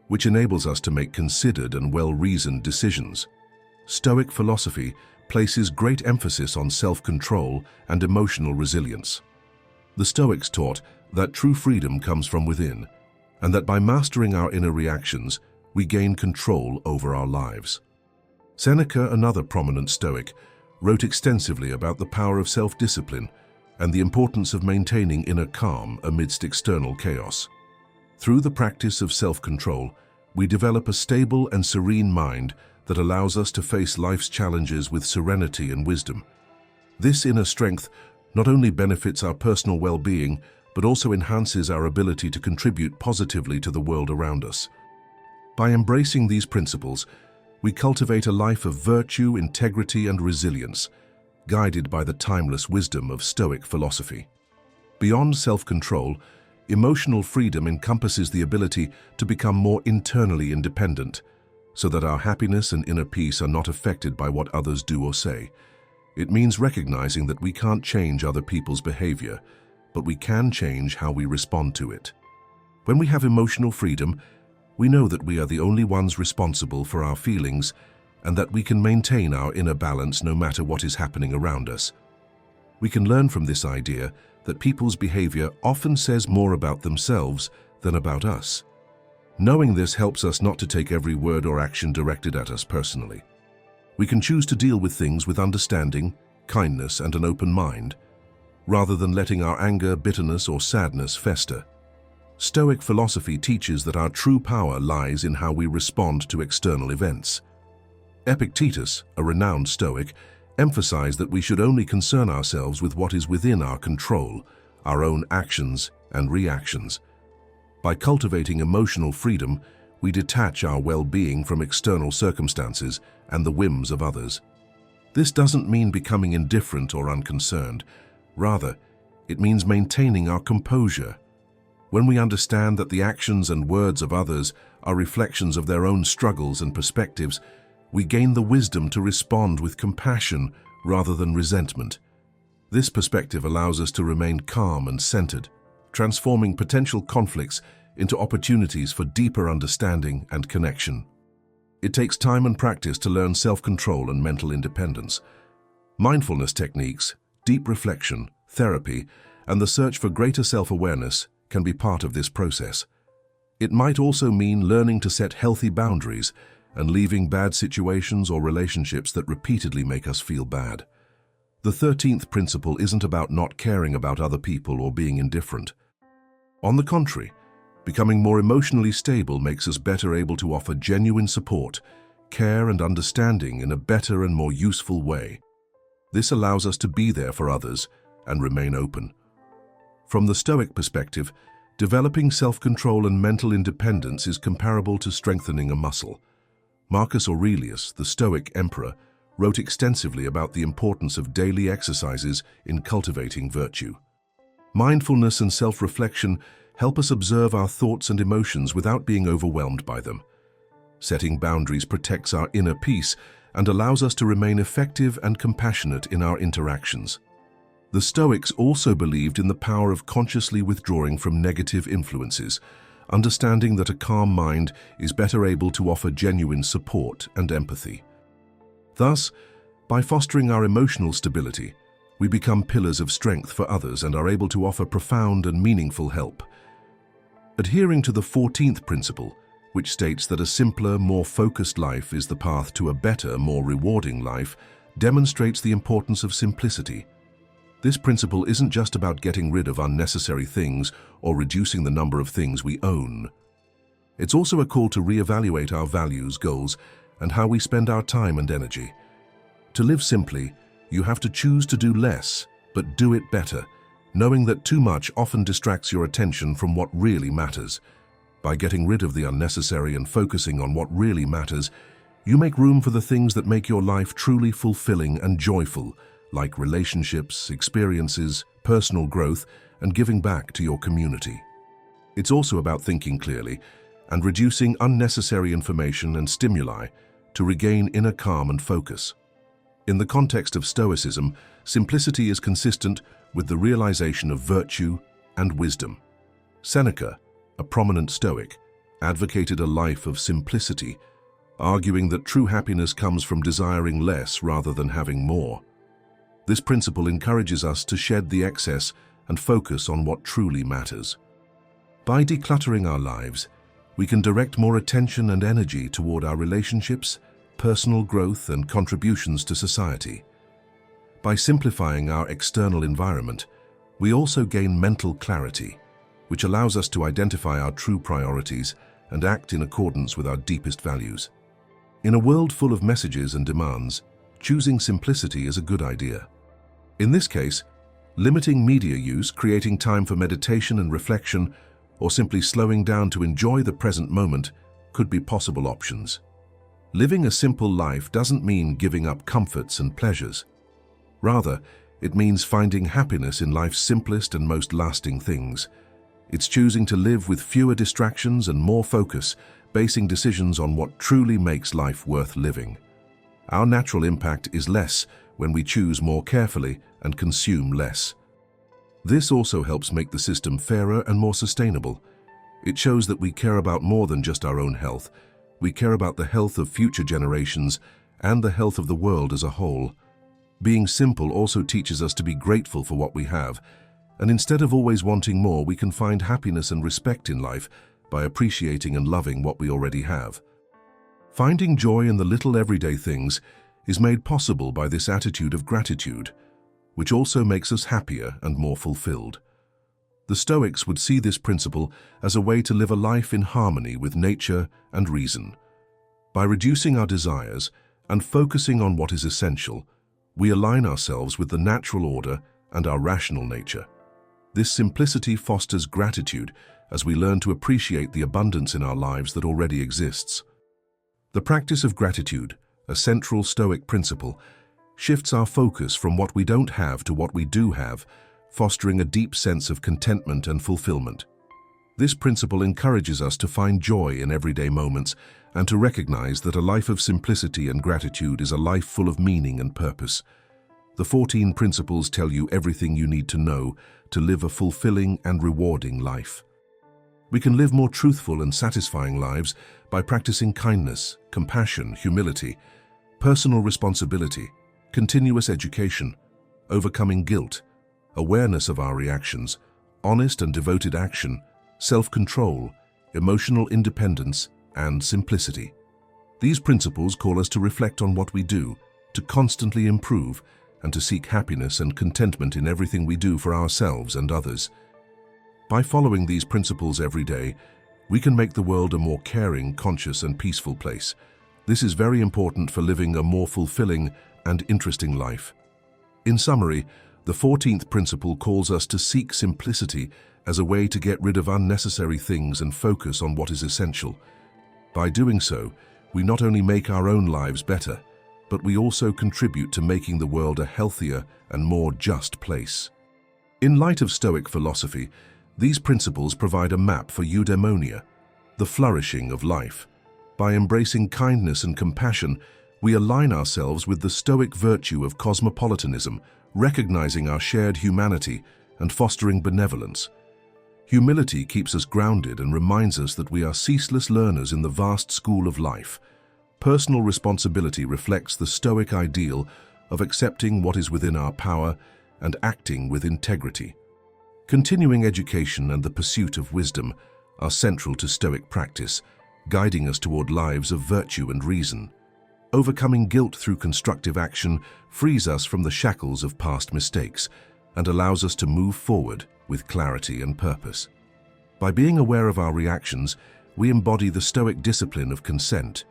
which enables us to make considered and well-reasoned decisions. Stoic philosophy places great emphasis on self-control and emotional resilience. The Stoics taught that true freedom comes from within, and that by mastering our inner reactions, we gain control over our lives. Seneca, another prominent Stoic, wrote extensively about the power of self-discipline and the importance of maintaining inner calm amidst external chaos. Through the practice of self-control, we develop a stable and serene mind that allows us to face life's challenges with serenity and wisdom. This inner strength not only benefits our personal well-being, but also enhances our ability to contribute positively to the world around us. By embracing these principles, we cultivate a life of virtue, integrity, and resilience, guided by the timeless wisdom of Stoic philosophy. Beyond self-control, emotional freedom encompasses the ability to become more internally independent, so that our happiness and inner peace are not affected by what others do or say. It means recognizing that we can't change other people's behavior, but we can change how we respond to it. When we have emotional freedom, we know that we are the only ones responsible for our feelings and that we can maintain our inner balance no matter what is happening around us. We can learn from this idea that people's behavior often says more about themselves than about us. Knowing this helps us not to take every word or action directed at us personally. We can choose to deal with things with understanding, kindness, and an open mind, rather than letting our anger, bitterness, or sadness fester. Stoic philosophy teaches that our true power lies in how we respond to external events. Epictetus, a renowned Stoic, emphasized that we should only concern ourselves with what is within our control, our own actions and reactions. By cultivating emotional freedom, we detach our well-being from external circumstances and the whims of others. This doesn't mean becoming indifferent or unconcerned. Rather, it means maintaining our composure. When we understand that the actions and words of others are reflections of their own struggles and perspectives, we gain the wisdom to respond with compassion rather than resentment. This perspective allows us to remain calm and centered, transforming potential conflicts into opportunities for deeper understanding and connection. It takes time and practice to learn self-control and mental independence. Mindfulness techniques, deep reflection, therapy, and the search for greater self-awareness can be part of this process. It might also mean learning to set healthy boundaries and leaving bad situations or relationships that repeatedly make us feel bad. The 13th principle isn't about not caring about other people or being indifferent. On the contrary, becoming more emotionally stable makes us better able to offer genuine support, care, and understanding in a better and more useful way. This allows us to be there for others and remain open. From the Stoic perspective, developing self-control and mental independence is comparable to strengthening a muscle. Marcus Aurelius, the Stoic emperor, wrote extensively about the importance of daily exercises in cultivating virtue. Mindfulness and self-reflection help us observe our thoughts and emotions without being overwhelmed by them. Setting boundaries protects our inner peace and allows us to remain effective and compassionate in our interactions. The Stoics also believed in the power of consciously withdrawing from negative influences, understanding that a calm mind is better able to offer genuine support and empathy. Thus, by fostering our emotional stability, we become pillars of strength for others and are able to offer profound and meaningful help. Adhering to the 14th principle, which states that a simpler, more focused life is the path to a better, more rewarding life, demonstrates the importance of simplicity. This principle isn't just about getting rid of unnecessary things or reducing the number of things we own. It's also a call to reevaluate our values, goals, and how we spend our time and energy. To live simply, you have to choose to do less, but do it better, knowing that too much often distracts your attention from what really matters. By getting rid of the unnecessary and focusing on what really matters, you make room for the things that make your life truly fulfilling and joyful, like relationships, experiences, personal growth, and giving back to your community. It's also about thinking clearly and reducing unnecessary information and stimuli to regain inner calm and focus. In the context of Stoicism, simplicity is consistent with the realization of virtue and wisdom. Seneca, a prominent Stoic, advocated a life of simplicity, arguing that true happiness comes from desiring less rather than having more. This principle encourages us to shed the excess and focus on what truly matters. By decluttering our lives, we can direct more attention and energy toward our relationships, personal growth, and contributions to society. By simplifying our external environment, we also gain mental clarity, which allows us to identify our true priorities and act in accordance with our deepest values. In a world full of messages and demands, choosing simplicity is a good idea. In this case, limiting media use, creating time for meditation and reflection, or simply slowing down to enjoy the present moment could be possible options. Living a simple life doesn't mean giving up comforts and pleasures. Rather, it means finding happiness in life's simplest and most lasting things. It's choosing to live with fewer distractions and more focus, basing decisions on what truly makes life worth living. Our natural impact is less when we choose more carefully and consume less. This also helps make the system fairer and more sustainable. It shows that we care about more than just our own health. We care about the health of future generations and the health of the world as a whole. Being simple also teaches us to be grateful for what we have, and instead of always wanting more, we can find happiness and respect in life by appreciating and loving what we already have. Finding joy in the little everyday things is made possible by this attitude of gratitude, which also makes us happier and more fulfilled. The Stoics would see this principle as a way to live a life in harmony with nature and reason. By reducing our desires and focusing on what is essential, we align ourselves with the natural order and our rational nature. This simplicity fosters gratitude as we learn to appreciate the abundance in our lives that already exists. The practice of gratitude, a central Stoic principle, shifts our focus from what we don't have to what we do have, fostering a deep sense of contentment and fulfillment. This principle encourages us to find joy in everyday moments and to recognize that a life of simplicity and gratitude is a life full of meaning and purpose. The 14 principles tell you everything you need to know to live a fulfilling and rewarding life. We can live more truthful and satisfying lives by practicing kindness, compassion, humility, personal responsibility, continuous education, overcoming guilt, awareness of our reactions, honest and devoted action, self-control, emotional independence, and simplicity. These principles call us to reflect on what we do, to constantly improve, and to seek happiness and contentment in everything we do for ourselves and others. By following these principles every day, we can make the world a more caring, conscious, and peaceful place. This is very important for living a more fulfilling and interesting life. In summary, the 14th principle calls us to seek simplicity as a way to get rid of unnecessary things and focus on what is essential. By doing so, we not only make our own lives better, but we also contribute to making the world a healthier and more just place. In light of Stoic philosophy, these principles provide a map for eudaimonia, the flourishing of life. By embracing kindness and compassion, we align ourselves with the Stoic virtue of cosmopolitanism, recognizing our shared humanity and fostering benevolence. Humility keeps us grounded and reminds us that we are ceaseless learners in the vast school of life. Personal responsibility reflects the Stoic ideal of accepting what is within our power and acting with integrity. Continuing education and the pursuit of wisdom are central to Stoic practice, guiding us toward lives of virtue and reason. Overcoming guilt through constructive action frees us from the shackles of past mistakes and allows us to move forward with clarity and purpose. By being aware of our reactions, we embody the Stoic discipline of consent,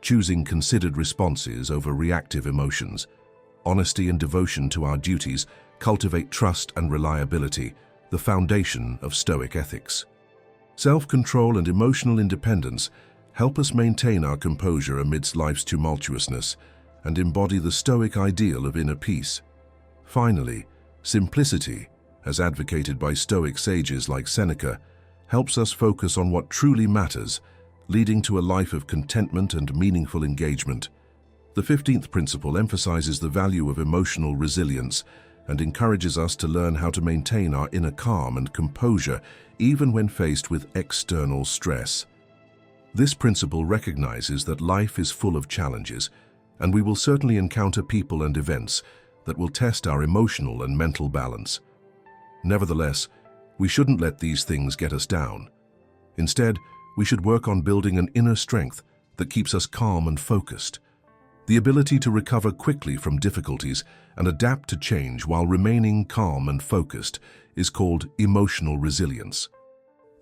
choosing considered responses over reactive emotions. Honesty and devotion to our duties cultivate trust and reliability, the foundation of Stoic ethics. Self-control and emotional independence help us maintain our composure amidst life's tumultuousness and embody the Stoic ideal of inner peace. Finally, simplicity, as advocated by Stoic sages like Seneca, helps us focus on what truly matters, leading to a life of contentment and meaningful engagement. The 15th principle emphasizes the value of emotional resilience and encourages us to learn how to maintain our inner calm and composure even when faced with external stress. This principle recognizes that life is full of challenges, and we will certainly encounter people and events that will test our emotional and mental balance. Nevertheless, we shouldn't let these things get us down. Instead, we should work on building an inner strength that keeps us calm and focused. The ability to recover quickly from difficulties and adapt to change while remaining calm and focused is called emotional resilience.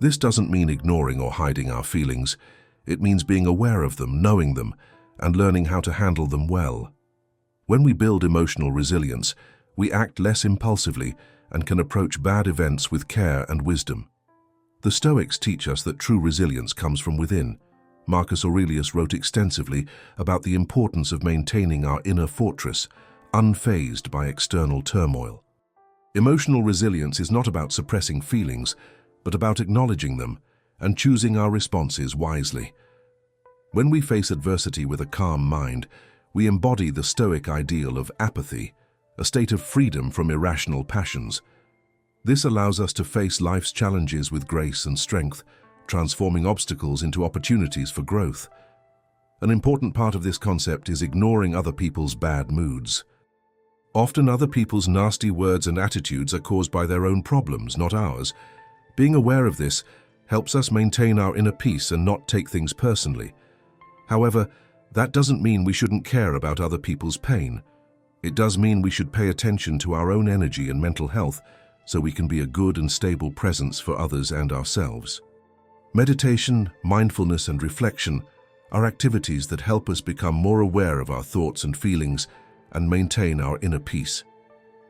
This doesn't mean ignoring or hiding our feelings. It means being aware of them, knowing them, and learning how to handle them well. When we build emotional resilience, we act less impulsively and can approach bad events with care and wisdom. The Stoics teach us that true resilience comes from within. Marcus Aurelius wrote extensively about the importance of maintaining our inner fortress, unfazed by external turmoil. Emotional resilience is not about suppressing feelings, but about acknowledging them and choosing our responses wisely. When we face adversity with a calm mind, we embody the Stoic ideal of apathy, a state of freedom from irrational passions. This allows us to face life's challenges with grace and strength, transforming obstacles into opportunities for growth. An important part of this concept is ignoring other people's bad moods. Often other people's nasty words and attitudes are caused by their own problems, not ours. Being aware of this helps us maintain our inner peace and not take things personally. However, that doesn't mean we shouldn't care about other people's pain. It does mean we should pay attention to our own energy and mental health so we can be a good and stable presence for others and ourselves. Meditation, mindfulness, and reflection are activities that help us become more aware of our thoughts and feelings and maintain our inner peace.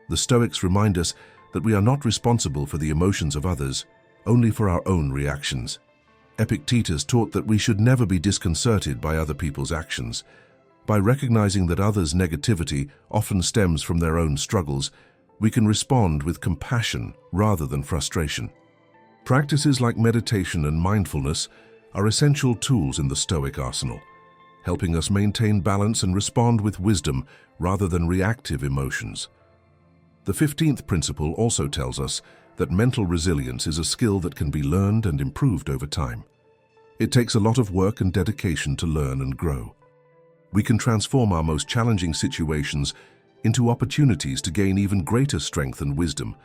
The Stoics remind us that we are not responsible for the emotions of others, only for our own reactions. Epictetus taught that we should never be disconcerted by other people's actions. By recognizing that others' negativity often stems from their own struggles, we can respond with compassion rather than frustration. Practices like meditation and mindfulness are essential tools in the Stoic arsenal, helping us maintain balance and respond with wisdom rather than reactive emotions. The 15th principle also tells us that mental resilience is a skill that can be learned and improved over time. It takes a lot of work and dedication to learn and grow. We can transform our most challenging situations into opportunities to gain even greater strength and wisdom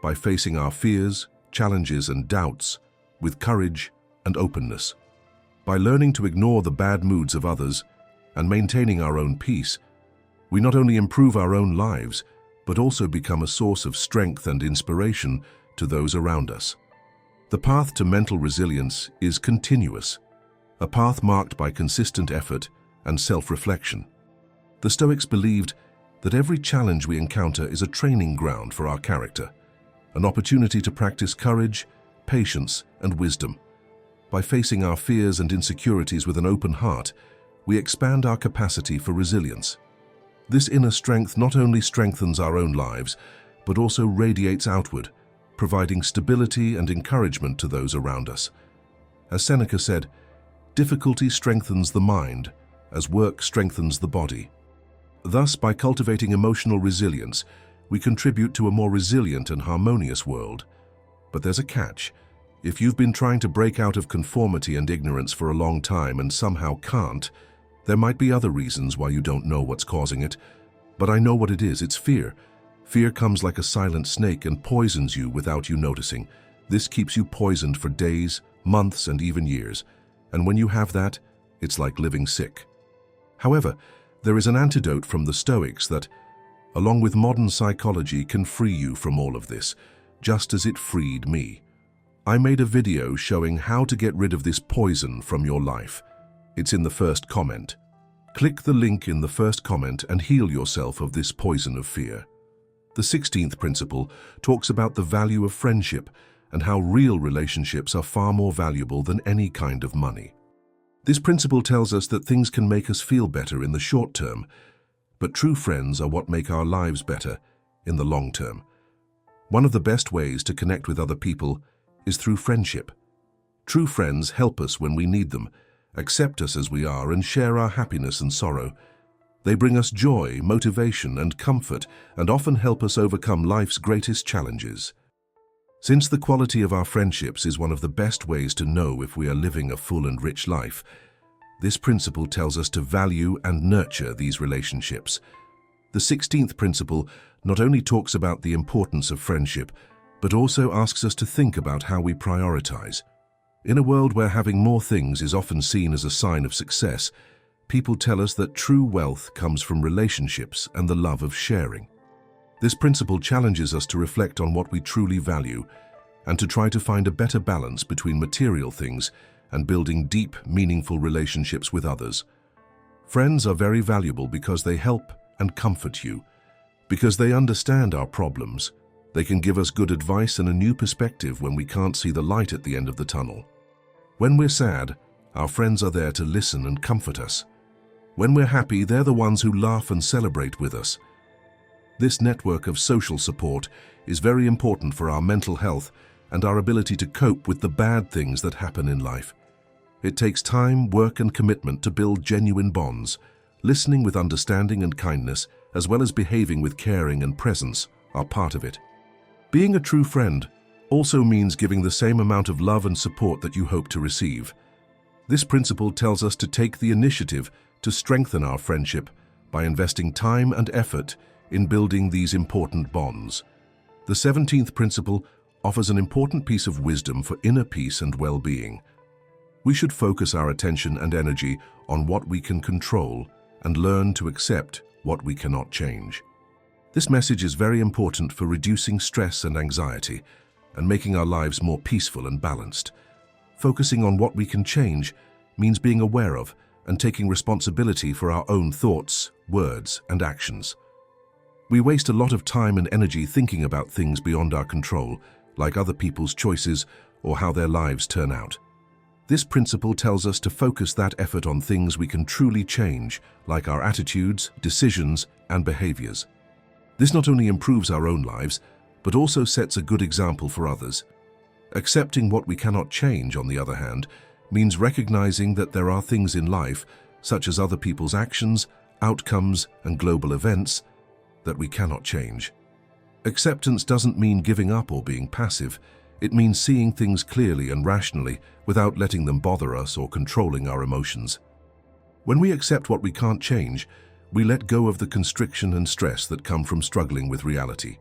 by facing our fears, challenges, and doubts with courage and openness. By learning to ignore the bad moods of others and maintaining our own peace, we not only improve our own lives, but also become a source of strength and inspiration to those around us. The path to mental resilience is continuous, a path marked by consistent effort and self-reflection. The Stoics believed that every challenge we encounter is a training ground for our character, an opportunity to practice courage, patience, and wisdom. By facing our fears and insecurities with an open heart, we expand our capacity for resilience. This inner strength not only strengthens our own lives, but also radiates outward, providing stability and encouragement to those around us. As Seneca said, "Difficulty strengthens the mind, as work strengthens the body." Thus, by cultivating emotional resilience, we contribute to a more resilient and harmonious world. But there's a catch. If you've been trying to break out of conformity and ignorance for a long time and somehow can't, there might be other reasons why you don't know what's causing it. But I know what it is. It's fear. Fear comes like a silent snake and poisons you without you noticing. This keeps you poisoned for days, months, and even years. And when you have that, it's like living sick. However, there is an antidote from the Stoics that, along with modern psychology, can free you from all of this, just as it freed me. I made a video showing how to get rid of this poison from your life. It's in the first comment. Click the link in the first comment and heal yourself of this poison of fear. The 16th principle talks about the value of friendship and how real relationships are far more valuable than any kind of money. This principle tells us that things can make us feel better in the short term, but true friends are what make our lives better in the long term. One of the best ways to connect with other people is through friendship. True friends help us when we need them, accept us as we are, and share our happiness and sorrow. They bring us joy, motivation, and comfort, and often help us overcome life's greatest challenges. Since the quality of our friendships is one of the best ways to know if we are living a full and rich life, this principle tells us to value and nurture these relationships. The 16th principle not only talks about the importance of friendship, but also asks us to think about how we prioritize. In a world where having more things is often seen as a sign of success, people tell us that true wealth comes from relationships and the love of sharing. This principle challenges us to reflect on what we truly value and to try to find a better balance between material things and building deep, meaningful relationships with others. Friends are very valuable because they help and comfort you, because they understand our problems. They can give us good advice and a new perspective when we can't see the light at the end of the tunnel. When we're sad, our friends are there to listen and comfort us. When we're happy, they're the ones who laugh and celebrate with us. This network of social support is very important for our mental health and our ability to cope with the bad things that happen in life. It takes time, work, and commitment to build genuine bonds. Listening with understanding and kindness, as well as behaving with caring and presence, are part of it. Being a true friend also means giving the same amount of love and support that you hope to receive. This principle tells us to take the initiative to strengthen our friendship by investing time and effort in building these important bonds. The 17th principle offers an important piece of wisdom for inner peace and well-being. We should focus our attention and energy on what we can control and learn to accept what we cannot change. This message is very important for reducing stress and anxiety and making our lives more peaceful and balanced. Focusing on what we can change means being aware of and taking responsibility for our own thoughts, words, and actions. We waste a lot of time and energy thinking about things beyond our control, like other people's choices or how their lives turn out. This principle tells us to focus that effort on things we can truly change, like our attitudes, decisions, and behaviors. This not only improves our own lives, but also sets a good example for others. Accepting what we cannot change, on the other hand, means recognizing that there are things in life, such as other people's actions, outcomes, and global events, that we cannot change. Acceptance doesn't mean giving up or being passive. It means seeing things clearly and rationally without letting them bother us or controlling our emotions. When we accept what we can't change, we let go of the constriction and stress that come from struggling with reality.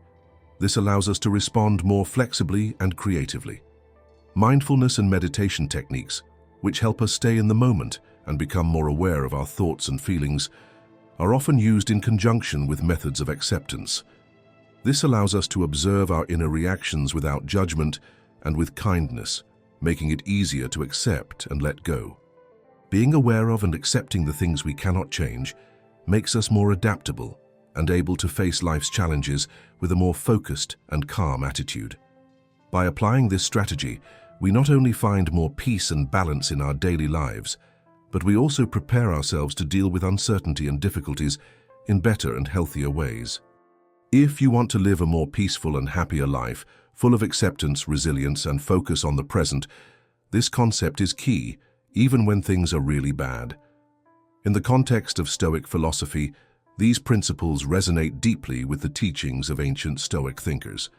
This allows us to respond more flexibly and creatively. Mindfulness and meditation techniques, which help us stay in the moment and become more aware of our thoughts and feelings, are often used in conjunction with methods of acceptance. This allows us to observe our inner reactions without judgment and with kindness, making it easier to accept and let go. Being aware of and accepting the things we cannot change makes us more adaptable and able to face life's challenges with a more focused and calm attitude. By applying this strategy, we not only find more peace and balance in our daily lives, but we also prepare ourselves to deal with uncertainty and difficulties in better and healthier ways. If you want to live a more peaceful and happier life, full of acceptance, resilience, and focus on the present, this concept is key, even when things are really bad. In the context of Stoic philosophy, these principles resonate deeply with the teachings of ancient Stoic thinkers.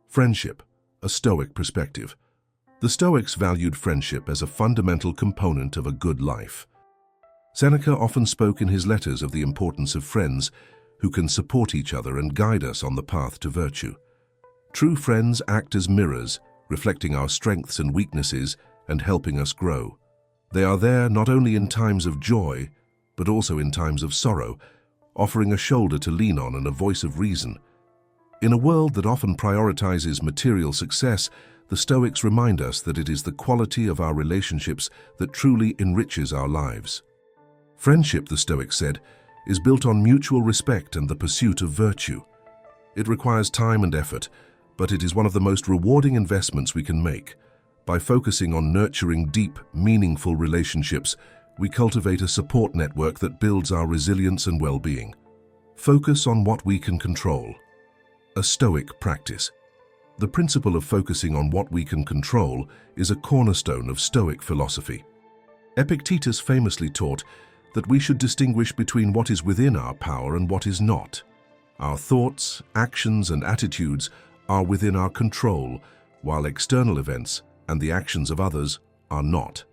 Friendship, a Stoic perspective. The Stoics valued friendship as a fundamental component of a good life. Seneca often spoke in his letters of the importance of friends who can support each other and guide us on the path to virtue. True friends act as mirrors, reflecting our strengths and weaknesses and helping us grow. They are there not only in times of joy, but also in times of sorrow, offering a shoulder to lean on and a voice of reason. In a world that often prioritizes material success, the Stoics remind us that it is the quality of our relationships that truly enriches our lives. Friendship, the Stoics said, is built on mutual respect and the pursuit of virtue. It requires time and effort, but it is one of the most rewarding investments we can make. By focusing on nurturing deep, meaningful relationships, we cultivate a support network that builds our resilience and well-being. Focus on what we can control. A Stoic practice. The principle of focusing on what we can control is a cornerstone of Stoic philosophy. Epictetus famously taught that we should distinguish between what is within our power and what is not. Our thoughts, actions, and attitudes are within our control, while external events and the actions of others are not.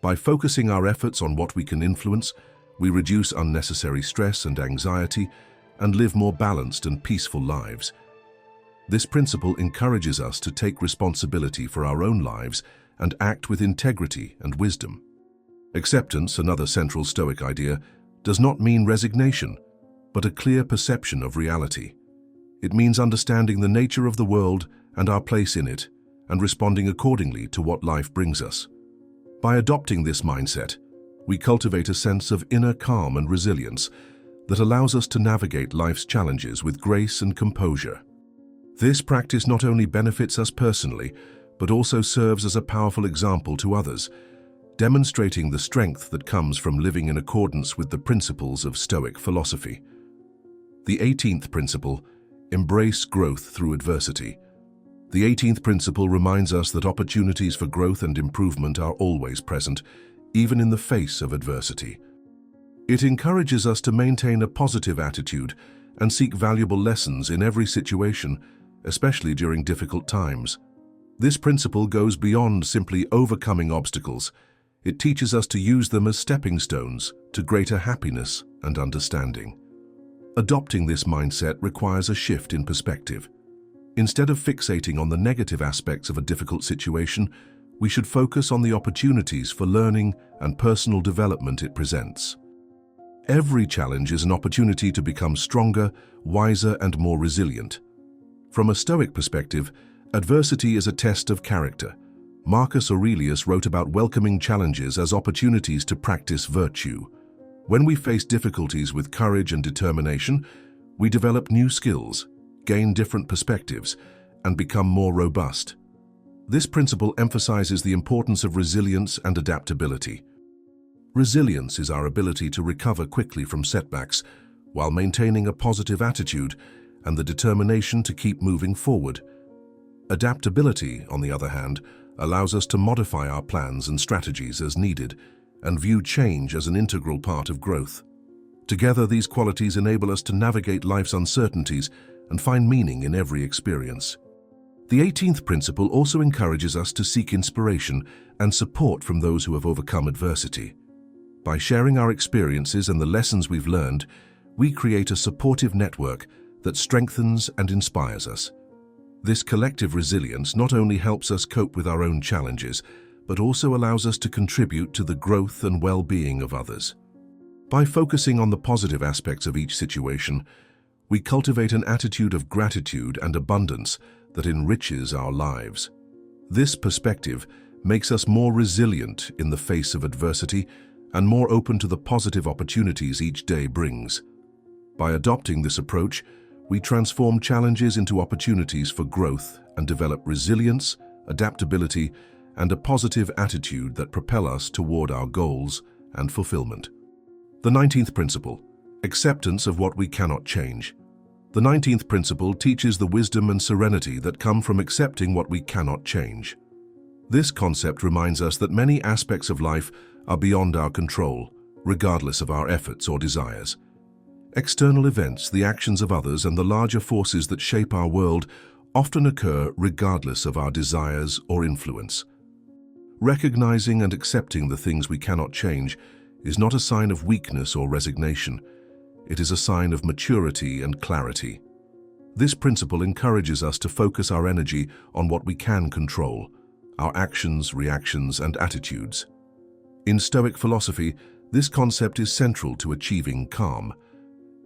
By focusing our efforts on what we can influence, we reduce unnecessary stress and anxiety and live more balanced and peaceful lives. This principle encourages us to take responsibility for our own lives and act with integrity and wisdom. Acceptance, another central Stoic idea, does not mean resignation, but a clear perception of reality. It means understanding the nature of the world and our place in it, and responding accordingly to what life brings us. By adopting this mindset, we cultivate a sense of inner calm and resilience that allows us to navigate life's challenges with grace and composure. This practice not only benefits us personally, but also serves as a powerful example to others, demonstrating the strength that comes from living in accordance with the principles of Stoic philosophy. The 18th principle, embrace growth through adversity. The 18th principle reminds us that opportunities for growth and improvement are always present, even in the face of adversity. It encourages us to maintain a positive attitude and seek valuable lessons in every situation, especially during difficult times. This principle goes beyond simply overcoming obstacles. It teaches us to use them as stepping stones to greater happiness and understanding. Adopting this mindset requires a shift in perspective. Instead of fixating on the negative aspects of a difficult situation, we should focus on the opportunities for learning and personal development it presents. Every challenge is an opportunity to become stronger, wiser, and more resilient. From a Stoic perspective, adversity is a test of character. Marcus Aurelius wrote about welcoming challenges as opportunities to practice virtue. When we face difficulties with courage and determination, we develop new skills, gain different perspectives, and become more robust. This principle emphasizes the importance of resilience and adaptability. Resilience is our ability to recover quickly from setbacks while maintaining a positive attitude and the determination to keep moving forward. Adaptability, on the other hand, allows us to modify our plans and strategies as needed and view change as an integral part of growth. Together, these qualities enable us to navigate life's uncertainties and find meaning in every experience. The 18th principle also encourages us to seek inspiration and support from those who have overcome adversity. By sharing our experiences and the lessons we've learned, we create a supportive network that strengthens and inspires us. This collective resilience not only helps us cope with our own challenges, but also allows us to contribute to the growth and well-being of others. By focusing on the positive aspects of each situation, we cultivate an attitude of gratitude and abundance that enriches our lives. This perspective makes us more resilient in the face of adversity and more open to the positive opportunities each day brings. By adopting this approach, we transform challenges into opportunities for growth and develop resilience, adaptability, and a positive attitude that propel us toward our goals and fulfillment. The 19th principle, acceptance of what we cannot change. The 19th principle teaches the wisdom and serenity that come from accepting what we cannot change. This concept reminds us that many aspects of life are beyond our control, regardless of our efforts or desires. External events, the actions of others, and the larger forces that shape our world often occur regardless of our desires or influence. Recognizing and accepting the things we cannot change is not a sign of weakness or resignation. It is a sign of maturity and clarity. This principle encourages us to focus our energy on what we can control, our actions, reactions, and attitudes. In Stoic philosophy, this concept is central to achieving calm.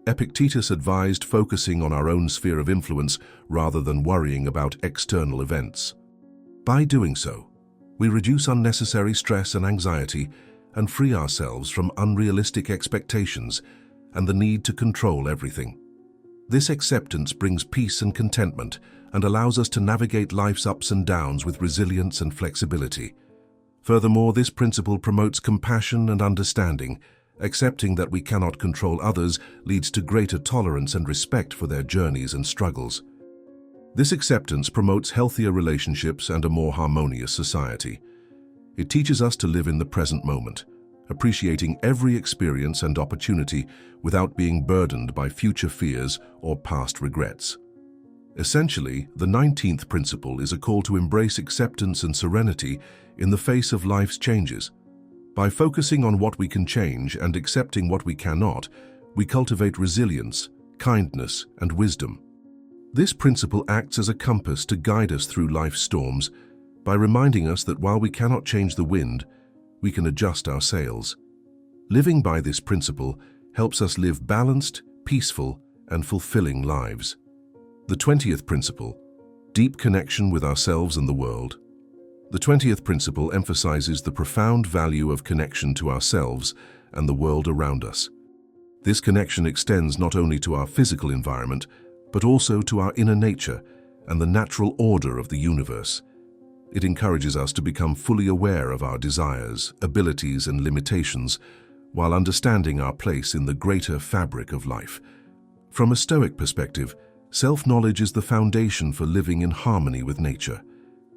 Epictetus advised focusing on our own sphere of influence rather than worrying about external events. By doing so, we reduce unnecessary stress and anxiety and free ourselves from unrealistic expectations and the need to control everything. This acceptance brings peace and contentment and allows us to navigate life's ups and downs with resilience and flexibility. Furthermore, this principle promotes compassion and understanding. Accepting that we cannot control others leads to greater tolerance and respect for their journeys and struggles. This acceptance promotes healthier relationships and a more harmonious society. It teaches us to live in the present moment, appreciating every experience and opportunity without being burdened by future fears or past regrets. Essentially, the 19th principle is a call to embrace acceptance and serenity in the face of life's changes. By focusing on what we can change and accepting what we cannot, we cultivate resilience, kindness, and wisdom. This principle acts as a compass to guide us through life's storms by reminding us that while we cannot change the wind, we can adjust our sails. Living by this principle helps us live balanced, peaceful, and fulfilling lives. The 20th principle, deep connection with ourselves and the world. The 20th principle emphasizes the profound value of connection to ourselves and the world around us. This connection extends not only to our physical environment, but also to our inner nature and the natural order of the universe. It encourages us to become fully aware of our desires, abilities, and limitations, while understanding our place in the greater fabric of life. From a Stoic perspective, self-knowledge is the foundation for living in harmony with nature.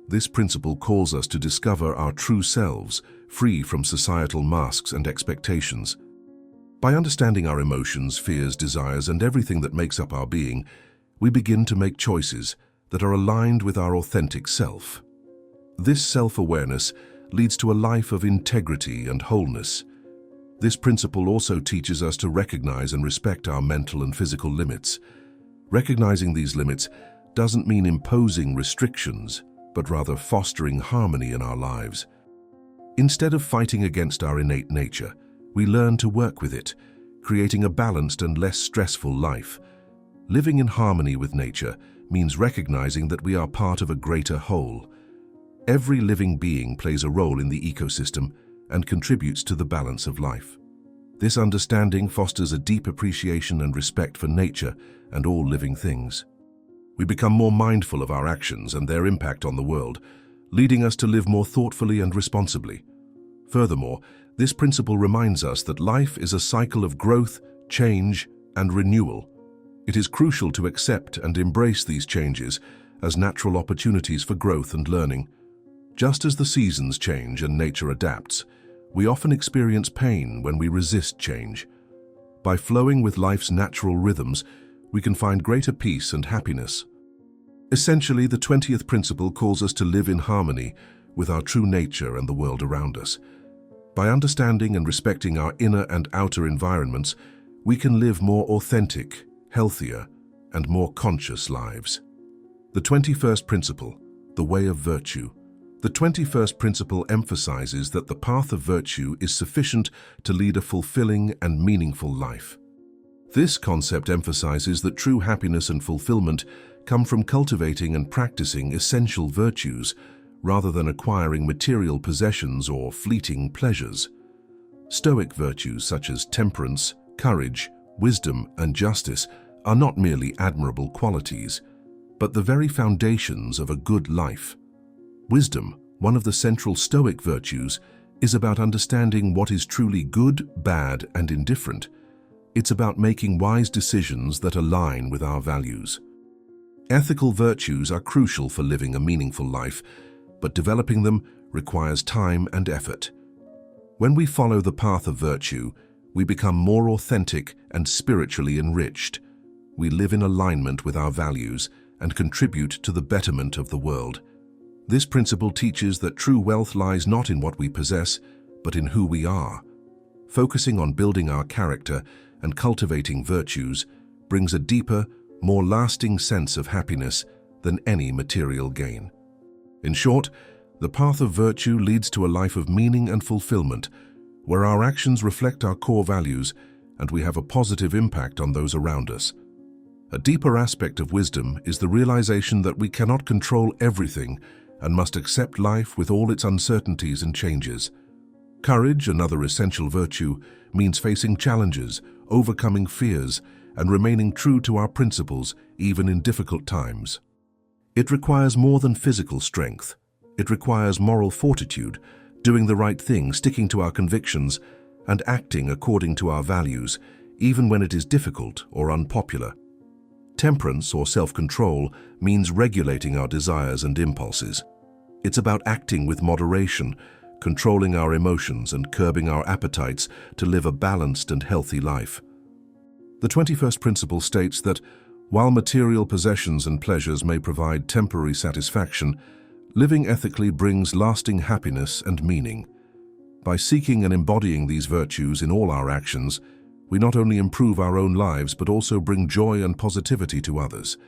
This principle calls us to discover our true selves, free from societal masks and expectations. By understanding our emotions, fears, desires, and everything that makes up our being, we begin to make choices that are aligned with our authentic self. This self-awareness leads to a life of integrity and wholeness. This principle also teaches us to recognize and respect our mental and physical limits. Recognizing these limits doesn't mean imposing restrictions, but rather fostering harmony in our lives. Instead of fighting against our innate nature, we learn to work with it, creating a balanced and less stressful life. Living in harmony with nature means recognizing that we are part of a greater whole. Every living being plays a role in the ecosystem and contributes to the balance of life. This understanding fosters a deep appreciation and respect for nature and all living things. We become more mindful of our actions and their impact on the world, leading us to live more thoughtfully and responsibly. Furthermore, this principle reminds us that life is a cycle of growth, change, and renewal. It is crucial to accept and embrace these changes as natural opportunities for growth and learning. Just as the seasons change and nature adapts, we often experience pain when we resist change. By flowing with life's natural rhythms, we can find greater peace and happiness. Essentially, the 20th principle calls us to live in harmony with our true nature and the world around us. By understanding and respecting our inner and outer environments, we can live more authentic, healthier, and more conscious lives. The 21st principle, the way of virtue. The 21st principle emphasizes that the path of virtue is sufficient to lead a fulfilling and meaningful life. This concept emphasizes that true happiness and fulfillment come from cultivating and practicing essential virtues rather than acquiring material possessions or fleeting pleasures. Stoic virtues such as temperance, courage, wisdom, and justice are not merely admirable qualities, but the very foundations of a good life. Wisdom, one of the central Stoic virtues, is about understanding what is truly good, bad, and indifferent. It's about making wise decisions that align with our values. Ethical virtues are crucial for living a meaningful life, but developing them requires time and effort. When we follow the path of virtue, we become more authentic and spiritually enriched. We live in alignment with our values and contribute to the betterment of the world. This principle teaches that true wealth lies not in what we possess, but in who we are. Focusing on building our character and cultivating virtues brings a deeper, more lasting sense of happiness than any material gain. In short, the path of virtue leads to a life of meaning and fulfillment, where our actions reflect our core values and we have a positive impact on those around us. A deeper aspect of wisdom is the realization that we cannot control everything and must accept life with all its uncertainties and changes. Courage, another essential virtue, means facing challenges, overcoming fears, and remaining true to our principles even in difficult times. It requires more than physical strength. It requires moral fortitude, doing the right thing, sticking to our convictions, and acting according to our values, even when it is difficult or unpopular. Temperance, or self-control, means regulating our desires and impulses. It's about acting with moderation, controlling our emotions and curbing our appetites to live a balanced and healthy life. The 21st principle states that while material possessions and pleasures may provide temporary satisfaction, living ethically brings lasting happiness and meaning. By seeking and embodying these virtues in all our actions, we not only improve our own lives but also bring joy and positivity to others.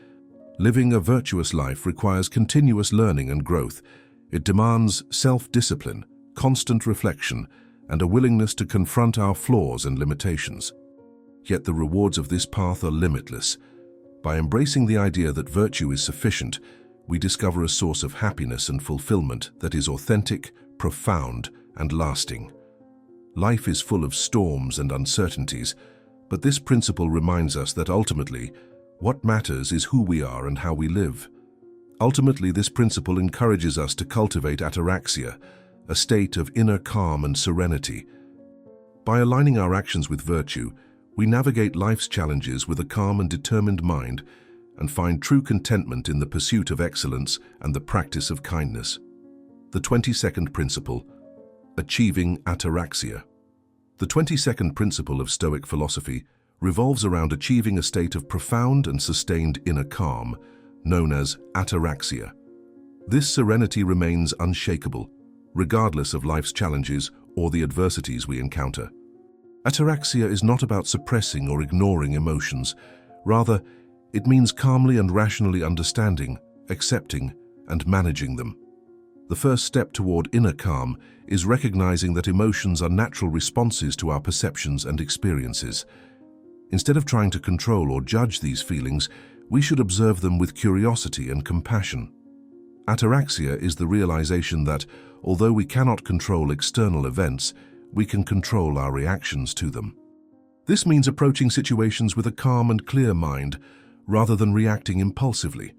Living a virtuous life requires continuous learning and growth. It demands self-discipline, constant reflection, and a willingness to confront our flaws and limitations. Yet the rewards of this path are limitless. By embracing the idea that virtue is sufficient, we discover a source of happiness and fulfillment that is authentic, profound, and lasting. Life is full of storms and uncertainties, but this principle reminds us that ultimately, what matters is who we are and how we live. Ultimately, this principle encourages us to cultivate ataraxia, a state of inner calm and serenity. By aligning our actions with virtue, we navigate life's challenges with a calm and determined mind and find true contentment in the pursuit of excellence and the practice of kindness. The 22nd principle, achieving ataraxia. The 22nd principle of Stoic philosophy revolves around achieving a state of profound and sustained inner calm, known as ataraxia. This serenity remains unshakable, regardless of life's challenges or the adversities we encounter. Ataraxia is not about suppressing or ignoring emotions. Rather, it means calmly and rationally understanding, accepting, and managing them. The first step toward inner calm is recognizing that emotions are natural responses to our perceptions and experiences. Instead of trying to control or judge these feelings, we should observe them with curiosity and compassion. Ataraxia is the realization that, although we cannot control external events, we can control our reactions to them. This means approaching situations with a calm and clear mind, rather than reacting impulsively.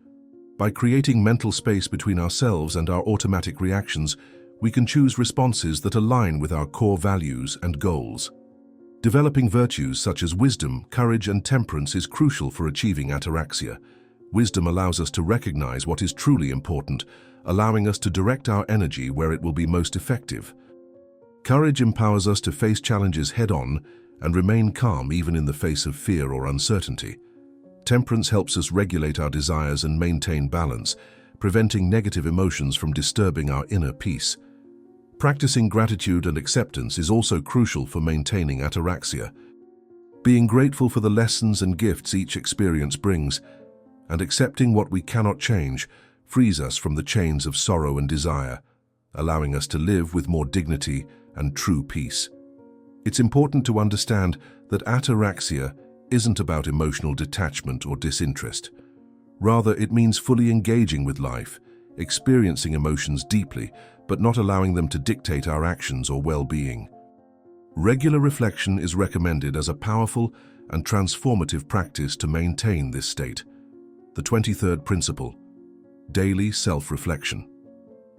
By creating mental space between ourselves and our automatic reactions, we can choose responses that align with our core values and goals. Developing virtues such as wisdom, courage, and temperance is crucial for achieving ataraxia. Wisdom allows us to recognize what is truly important, allowing us to direct our energy where it will be most effective. Courage empowers us to face challenges head-on and remain calm even in the face of fear or uncertainty. Temperance helps us regulate our desires and maintain balance, preventing negative emotions from disturbing our inner peace. Practicing gratitude and acceptance is also crucial for maintaining ataraxia. Being grateful for the lessons and gifts each experience brings, and accepting what we cannot change, frees us from the chains of sorrow and desire, allowing us to live with more dignity and true peace. It's important to understand that ataraxia isn't about emotional detachment or disinterest. Rather, it means fully engaging with life, experiencing emotions deeply, but not allowing them to dictate our actions or well-being. Regular reflection is recommended as a powerful and transformative practice to maintain this state. The 23rd principle, daily self-reflection.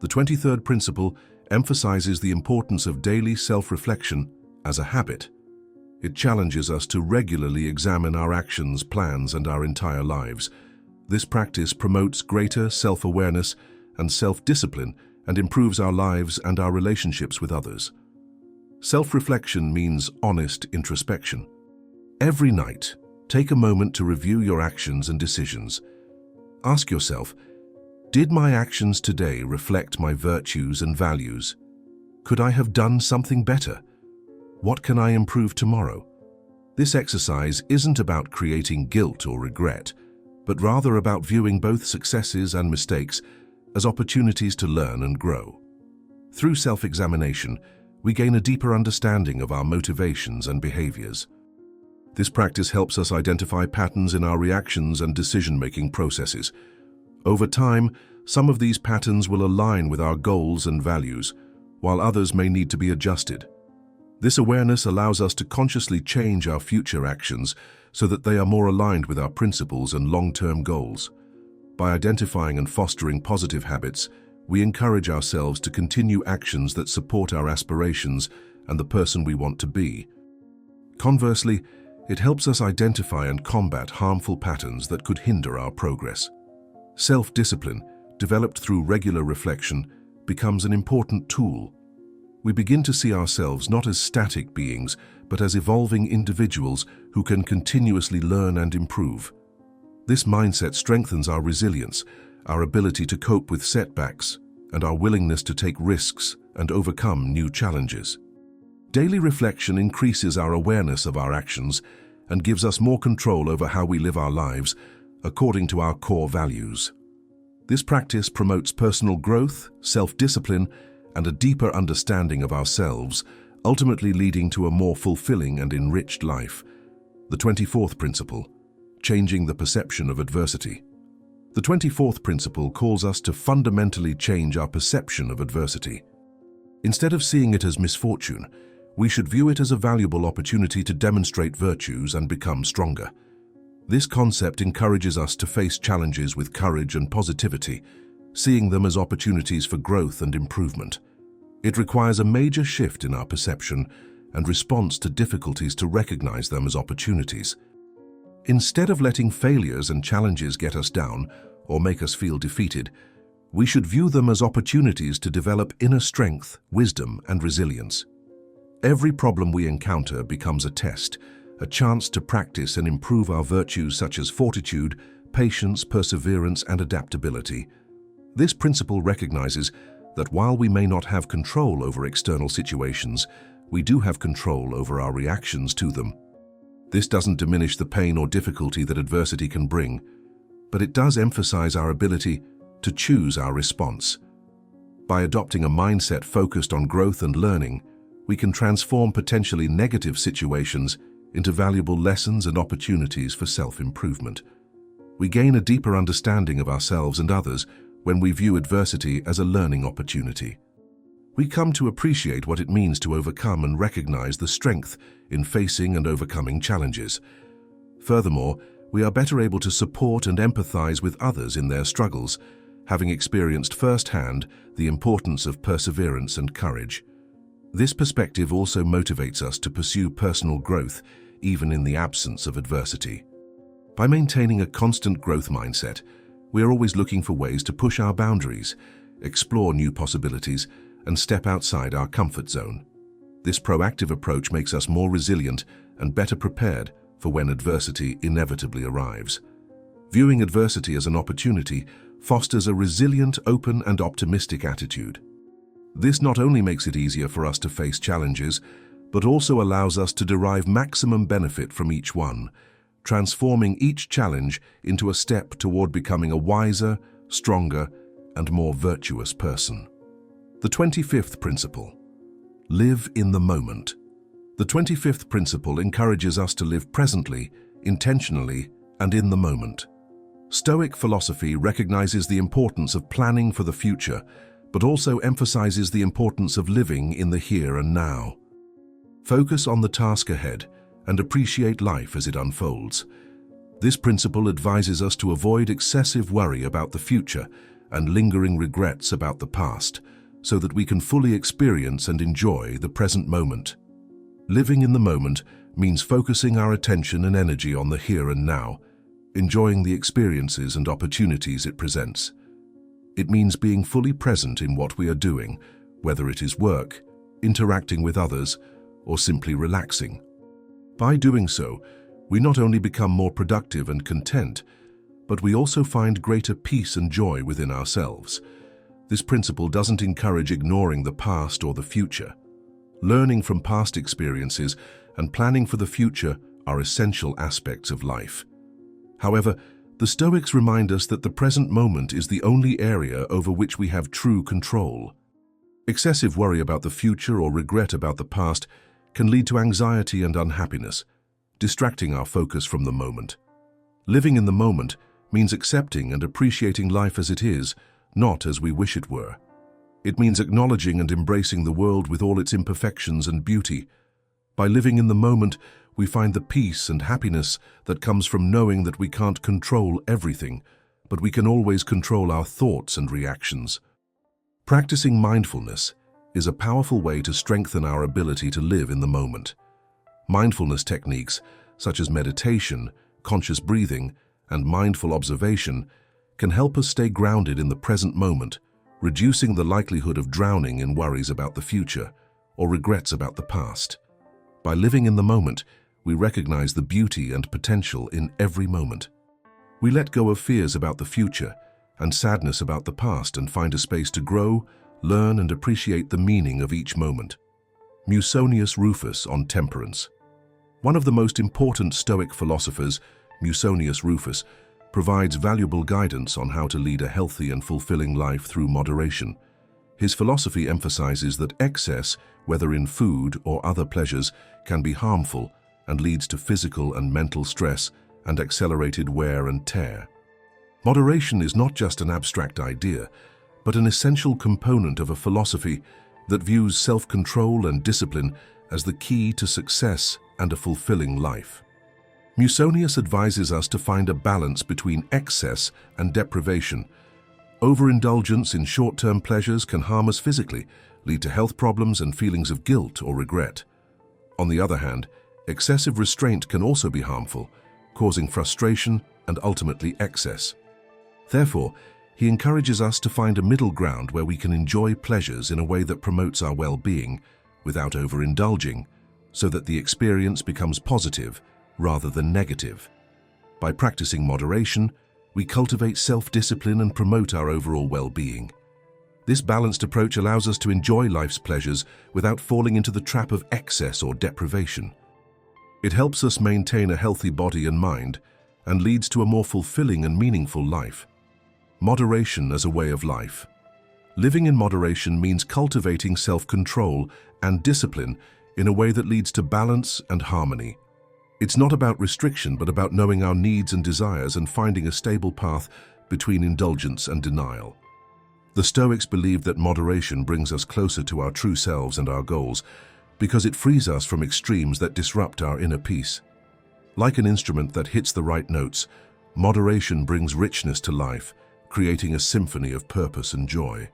The 23rd principle emphasizes the importance of daily self-reflection as a habit. It challenges us to regularly examine our actions, plans, and our entire lives. This practice promotes greater self-awareness and self-discipline and improves our lives and our relationships with others. Self-reflection means honest introspection. Every night, take a moment to review your actions and decisions. Ask yourself, did my actions today reflect my virtues and values? Could I have done something better? What can I improve tomorrow? This exercise isn't about creating guilt or regret, but rather about viewing both successes and mistakes as opportunities to learn and grow. Through self-examination, we gain a deeper understanding of our motivations and behaviors. This practice helps us identify patterns in our reactions and decision-making processes. Over time, some of these patterns will align with our goals and values, while others may need to be adjusted. This awareness allows us to consciously change our future actions so that they are more aligned with our principles and long-term goals. By identifying and fostering positive habits, we encourage ourselves to continue actions that support our aspirations and the person we want to be. Conversely, it helps us identify and combat harmful patterns that could hinder our progress. Self-discipline, developed through regular reflection, becomes an important tool. We begin to see ourselves not as static beings, but as evolving individuals who can continuously learn and improve. This mindset strengthens our resilience, our ability to cope with setbacks, and our willingness to take risks and overcome new challenges. Daily reflection increases our awareness of our actions and gives us more control over how we live our lives according to our core values. This practice promotes personal growth, self-discipline, and a deeper understanding of ourselves, ultimately leading to a more fulfilling and enriched life. The 24th principle, changing the perception of adversity. The 24th principle calls us to fundamentally change our perception of adversity. Instead of seeing it as misfortune, we should view it as a valuable opportunity to demonstrate virtues and become stronger. This concept encourages us to face challenges with courage and positivity, seeing them as opportunities for growth and improvement. It requires a major shift in our perception and response to difficulties to recognize them as opportunities. Instead of letting failures and challenges get us down or make us feel defeated, we should view them as opportunities to develop inner strength, wisdom, and resilience. Every problem we encounter becomes a test, a chance to practice and improve our virtues such as fortitude, patience, perseverance, and adaptability. This principle recognizes that while we may not have control over external situations, we do have control over our reactions to them. This doesn't diminish the pain or difficulty that adversity can bring, but it does emphasize our ability to choose our response. By adopting a mindset focused on growth and learning, we can transform potentially negative situations into valuable lessons and opportunities for self-improvement. We gain a deeper understanding of ourselves and others when we view adversity as a learning opportunity. We come to appreciate what it means to overcome and recognize the strength in facing and overcoming challenges. Furthermore, we are better able to support and empathize with others in their struggles, having experienced firsthand the importance of perseverance and courage. This perspective also motivates us to pursue personal growth, even in the absence of adversity. By maintaining a constant growth mindset, we are always looking for ways to push our boundaries, explore new possibilities, and step outside our comfort zone. This proactive approach makes us more resilient and better prepared for when adversity inevitably arrives. Viewing adversity as an opportunity fosters a resilient, open, and optimistic attitude. This not only makes it easier for us to face challenges, but also allows us to derive maximum benefit from each one, transforming each challenge into a step toward becoming a wiser, stronger, and more virtuous person. The 25th principle: live in the moment. The 25th principle encourages us to live presently, intentionally, and in the moment. Stoic philosophy recognizes the importance of planning for the future, but also emphasizes the importance of living in the here and now. Focus on the task ahead and appreciate life as it unfolds. This principle advises us to avoid excessive worry about the future and lingering regrets about the past, so that we can fully experience and enjoy the present moment. Living in the moment means focusing our attention and energy on the here and now, enjoying the experiences and opportunities it presents. It means being fully present in what we are doing, whether it is work, interacting with others, or simply relaxing. By doing so, we not only become more productive and content, but we also find greater peace and joy within ourselves. This principle doesn't encourage ignoring the past or the future. Learning from past experiences and planning for the future are essential aspects of life. However, the Stoics remind us that the present moment is the only area over which we have true control. Excessive worry about the future or regret about the past can lead to anxiety and unhappiness, distracting our focus from the moment. Living in the moment means accepting and appreciating life as it is, not as we wish it were. It means acknowledging and embracing the world with all its imperfections and beauty. By living in the moment, we find the peace and happiness that comes from knowing that we can't control everything, but we can always control our thoughts and reactions. Practicing mindfulness is a powerful way to strengthen our ability to live in the moment. Mindfulness techniques, such as meditation, conscious breathing, and mindful observation, can help us stay grounded in the present moment, reducing the likelihood of drowning in worries about the future or regrets about the past. By living in the moment, we recognize the beauty and potential in every moment. We let go of fears about the future and sadness about the past and find a space to grow, learn, and appreciate the meaning of each moment. Musonius Rufus on temperance. One of the most important Stoic philosophers, Musonius Rufus, provides valuable guidance on how to lead a healthy and fulfilling life through moderation. His philosophy emphasizes that excess, whether in food or other pleasures, can be harmful and leads to physical and mental stress and accelerated wear and tear. Moderation is not just an abstract idea, but an essential component of a philosophy that views self-control and discipline as the key to success and a fulfilling life. Musonius advises us to find a balance between excess and deprivation. Overindulgence in short-term pleasures can harm us physically, lead to health problems and feelings of guilt or regret. On the other hand, excessive restraint can also be harmful, causing frustration and ultimately excess. Therefore, he encourages us to find a middle ground where we can enjoy pleasures in a way that promotes our well-being without overindulging, so that the experience becomes positive rather than negative. By practicing moderation, we cultivate self-discipline and promote our overall well-being. This balanced approach allows us to enjoy life's pleasures without falling into the trap of excess or deprivation. It helps us maintain a healthy body and mind and leads to a more fulfilling and meaningful life. Moderation as a way of life. Living in moderation means cultivating self-control and discipline in a way that leads to balance and harmony. It's not about restriction, but about knowing our needs and desires and finding a stable path between indulgence and denial. The Stoics believed that moderation brings us closer to our true selves and our goals because it frees us from extremes that disrupt our inner peace. Like an instrument that hits the right notes, moderation brings richness to life, creating a symphony of purpose and joy.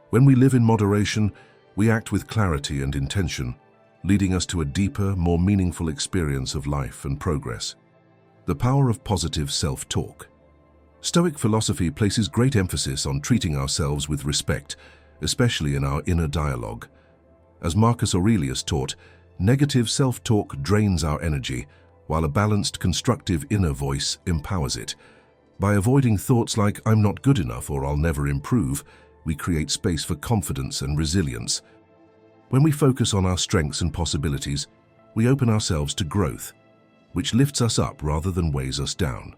When we live in moderation, we act with clarity and intention, leading us to a deeper, more meaningful experience of life and progress. The power of positive self-talk. Stoic philosophy places great emphasis on treating ourselves with respect, especially in our inner dialogue. As Marcus Aurelius taught, negative self-talk drains our energy, while a balanced, constructive inner voice empowers it. By avoiding thoughts like "I'm not good enough" or "I'll never improve," we create space for confidence and resilience. When we focus on our strengths and possibilities, we open ourselves to growth, which lifts us up rather than weighs us down.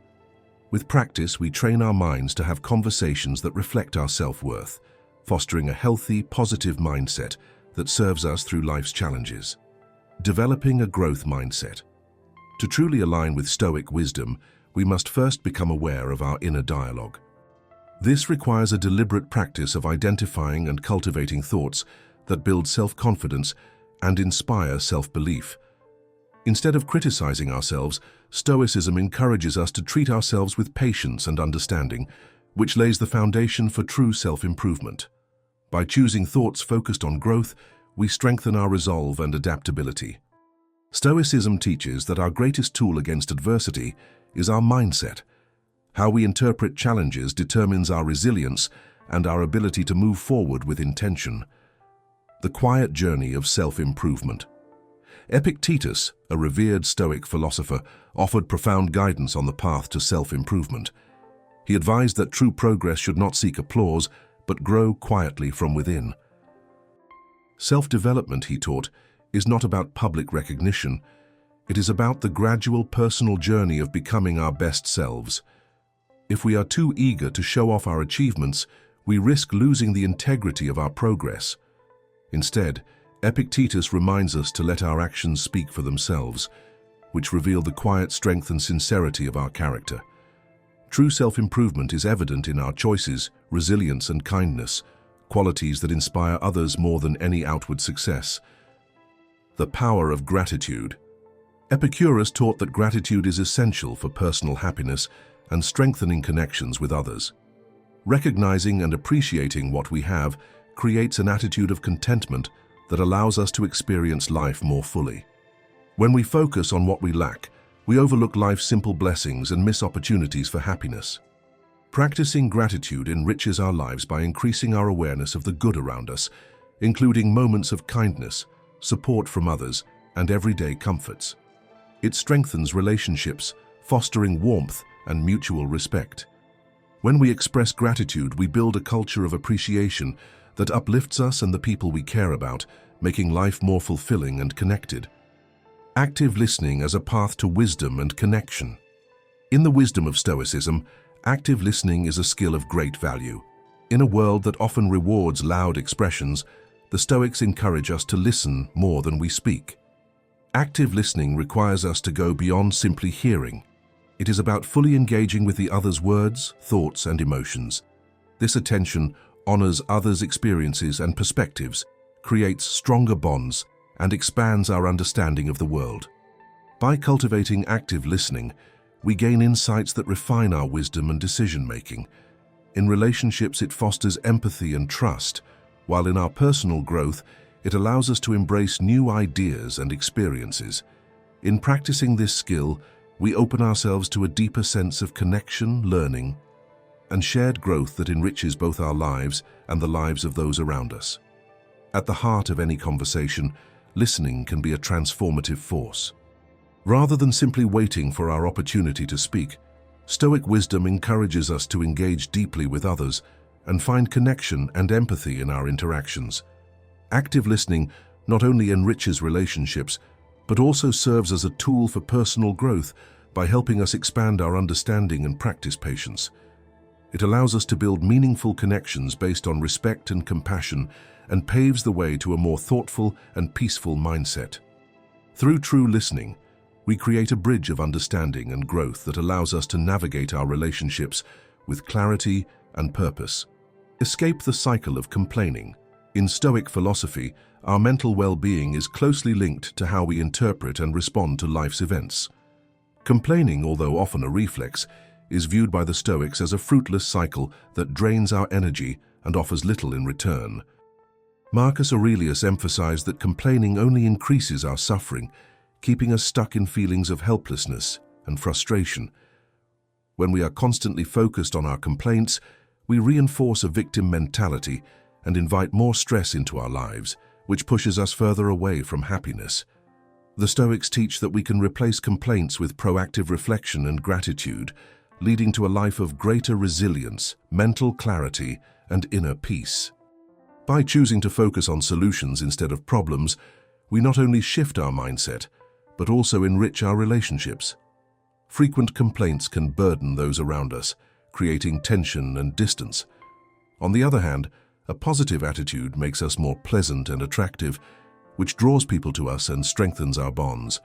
With practice, we train our minds to have conversations that reflect our self-worth, fostering a healthy, positive mindset that serves us through life's challenges. Developing a growth mindset. To truly align with Stoic wisdom, we must first become aware of our inner dialogue. This requires a deliberate practice of identifying and cultivating thoughts that build self-confidence and inspire self-belief. Instead of criticizing ourselves, Stoicism encourages us to treat ourselves with patience and understanding, which lays the foundation for true self-improvement. By choosing thoughts focused on growth, we strengthen our resolve and adaptability. Stoicism teaches that our greatest tool against adversity is our mindset. How we interpret challenges determines our resilience and our ability to move forward with intention. The quiet journey of self-improvement. Epictetus, a revered Stoic philosopher, offered profound guidance on the path to self-improvement. He advised that true progress should not seek applause, but grow quietly from within. Self-development, he taught, is not about public recognition. It is about the gradual personal journey of becoming our best selves. If we are too eager to show off our achievements, we risk losing the integrity of our progress. Instead, Epictetus reminds us to let our actions speak for themselves, which reveal the quiet strength and sincerity of our character. True self-improvement is evident in our choices, resilience, and kindness, qualities that inspire others more than any outward success. The power of gratitude. Epicurus taught that gratitude is essential for personal happiness and strengthening connections with others. Recognizing and appreciating what we have creates an attitude of contentment that allows us to experience life more fully. When we focus on what we lack, we overlook life's simple blessings and miss opportunities for happiness. Practicing gratitude enriches our lives by increasing our awareness of the good around us, including moments of kindness, support from others, and everyday comforts. It strengthens relationships, fostering warmth and mutual respect. When we express gratitude, we build a culture of appreciation that uplifts us and the people we care about, making life more fulfilling and connected. Active listening as a path to wisdom and connection. In the wisdom of Stoicism, active listening is a skill of great value. In a world that often rewards loud expressions, the Stoics encourage us to listen more than we speak. Active listening requires us to go beyond simply hearing. It is about fully engaging with the other's words, thoughts, and emotions. This attention honors others' experiences and perspectives, creates stronger bonds, and expands our understanding of the world. By cultivating active listening, we gain insights that refine our wisdom and decision-making. In relationships, it fosters empathy and trust, while in our personal growth, it allows us to embrace new ideas and experiences. In practicing this skill, we open ourselves to a deeper sense of connection, learning, and shared growth that enriches both our lives and the lives of those around us. At the heart of any conversation, listening can be a transformative force. Rather than simply waiting for our opportunity to speak, Stoic wisdom encourages us to engage deeply with others and find connection and empathy in our interactions. Active listening not only enriches relationships, but also serves as a tool for personal growth by helping us expand our understanding and practice patience. It allows us to build meaningful connections based on respect and compassion, and paves the way to a more thoughtful and peaceful mindset. Through true listening, we create a bridge of understanding and growth that allows us to navigate our relationships with clarity and purpose. Escape the cycle of complaining. In Stoic philosophy, our mental well-being is closely linked to how we interpret and respond to life's events. Complaining, although often a reflex, is viewed by the Stoics as a fruitless cycle that drains our energy and offers little in return. Marcus Aurelius emphasized that complaining only increases our suffering, keeping us stuck in feelings of helplessness and frustration. When we are constantly focused on our complaints, we reinforce a victim mentality and invite more stress into our lives, which pushes us further away from happiness. The Stoics teach that we can replace complaints with proactive reflection and gratitude, leading to a life of greater resilience, mental clarity, and inner peace. By choosing to focus on solutions instead of problems, we not only shift our mindset, but also enrich our relationships. Frequent complaints can burden those around us, creating tension and distance. On the other hand, a positive attitude makes us more pleasant and attractive, which draws people to us and strengthens our bonds.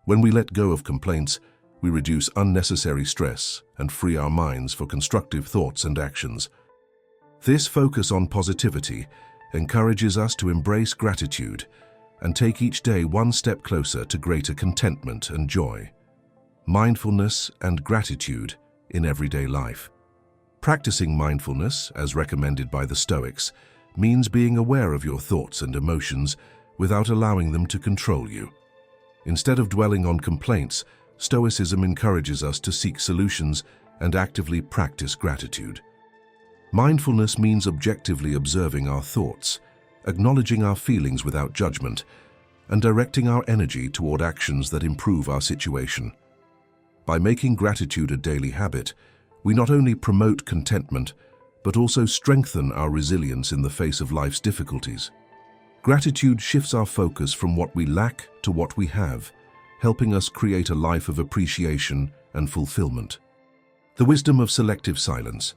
When we let go of complaints, we reduce unnecessary stress and free our minds for constructive thoughts and actions. This focus on positivity encourages us to embrace gratitude and take each day one step closer to greater contentment and joy. Mindfulness and gratitude in everyday life. Practicing mindfulness, as recommended by the Stoics, means being aware of your thoughts and emotions without allowing them to control you. Instead of dwelling on complaints, Stoicism encourages us to seek solutions and actively practice gratitude. Mindfulness means objectively observing our thoughts, acknowledging our feelings without judgment, and directing our energy toward actions that improve our situation. By making gratitude a daily habit, we not only promote contentment, but also strengthen our resilience in the face of life's difficulties. Gratitude shifts our focus from what we lack to what we have, helping us create a life of appreciation and fulfillment. The wisdom of selective silence.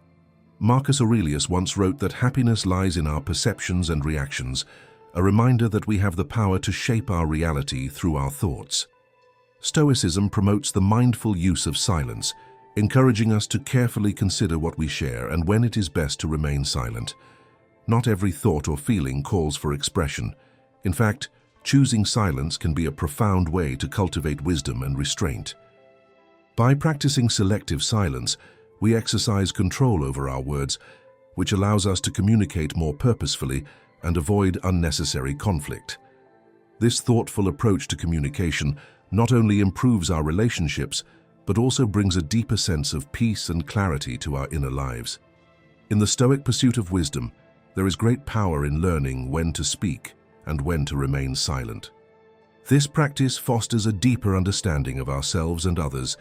Marcus Aurelius once wrote that happiness lies in our perceptions and reactions, a reminder that we have the power to shape our reality through our thoughts. Stoicism promotes the mindful use of silence, encouraging us to carefully consider what we share and when it is best to remain silent. Not every thought or feeling calls for expression. In fact, choosing silence can be a profound way to cultivate wisdom and restraint. By practicing selective silence, we exercise control over our words, which allows us to communicate more purposefully and avoid unnecessary conflict. This thoughtful approach to communication not only improves our relationships, but also brings a deeper sense of peace and clarity to our inner lives. In the Stoic pursuit of wisdom, there is great power in learning when to speak and when to remain silent. This practice fosters a deeper understanding of ourselves and others,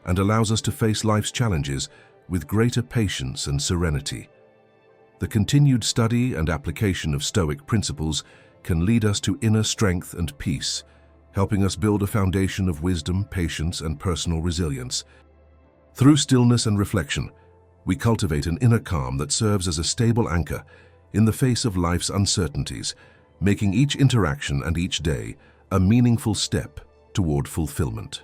and allows us to face life's challenges with greater patience and serenity. The continued study and application of Stoic principles can lead us to inner strength and peace, helping us build a foundation of wisdom, patience, and personal resilience. Through stillness and reflection, we cultivate an inner calm that serves as a stable anchor in the face of life's uncertainties, making each interaction and each day a meaningful step toward fulfillment.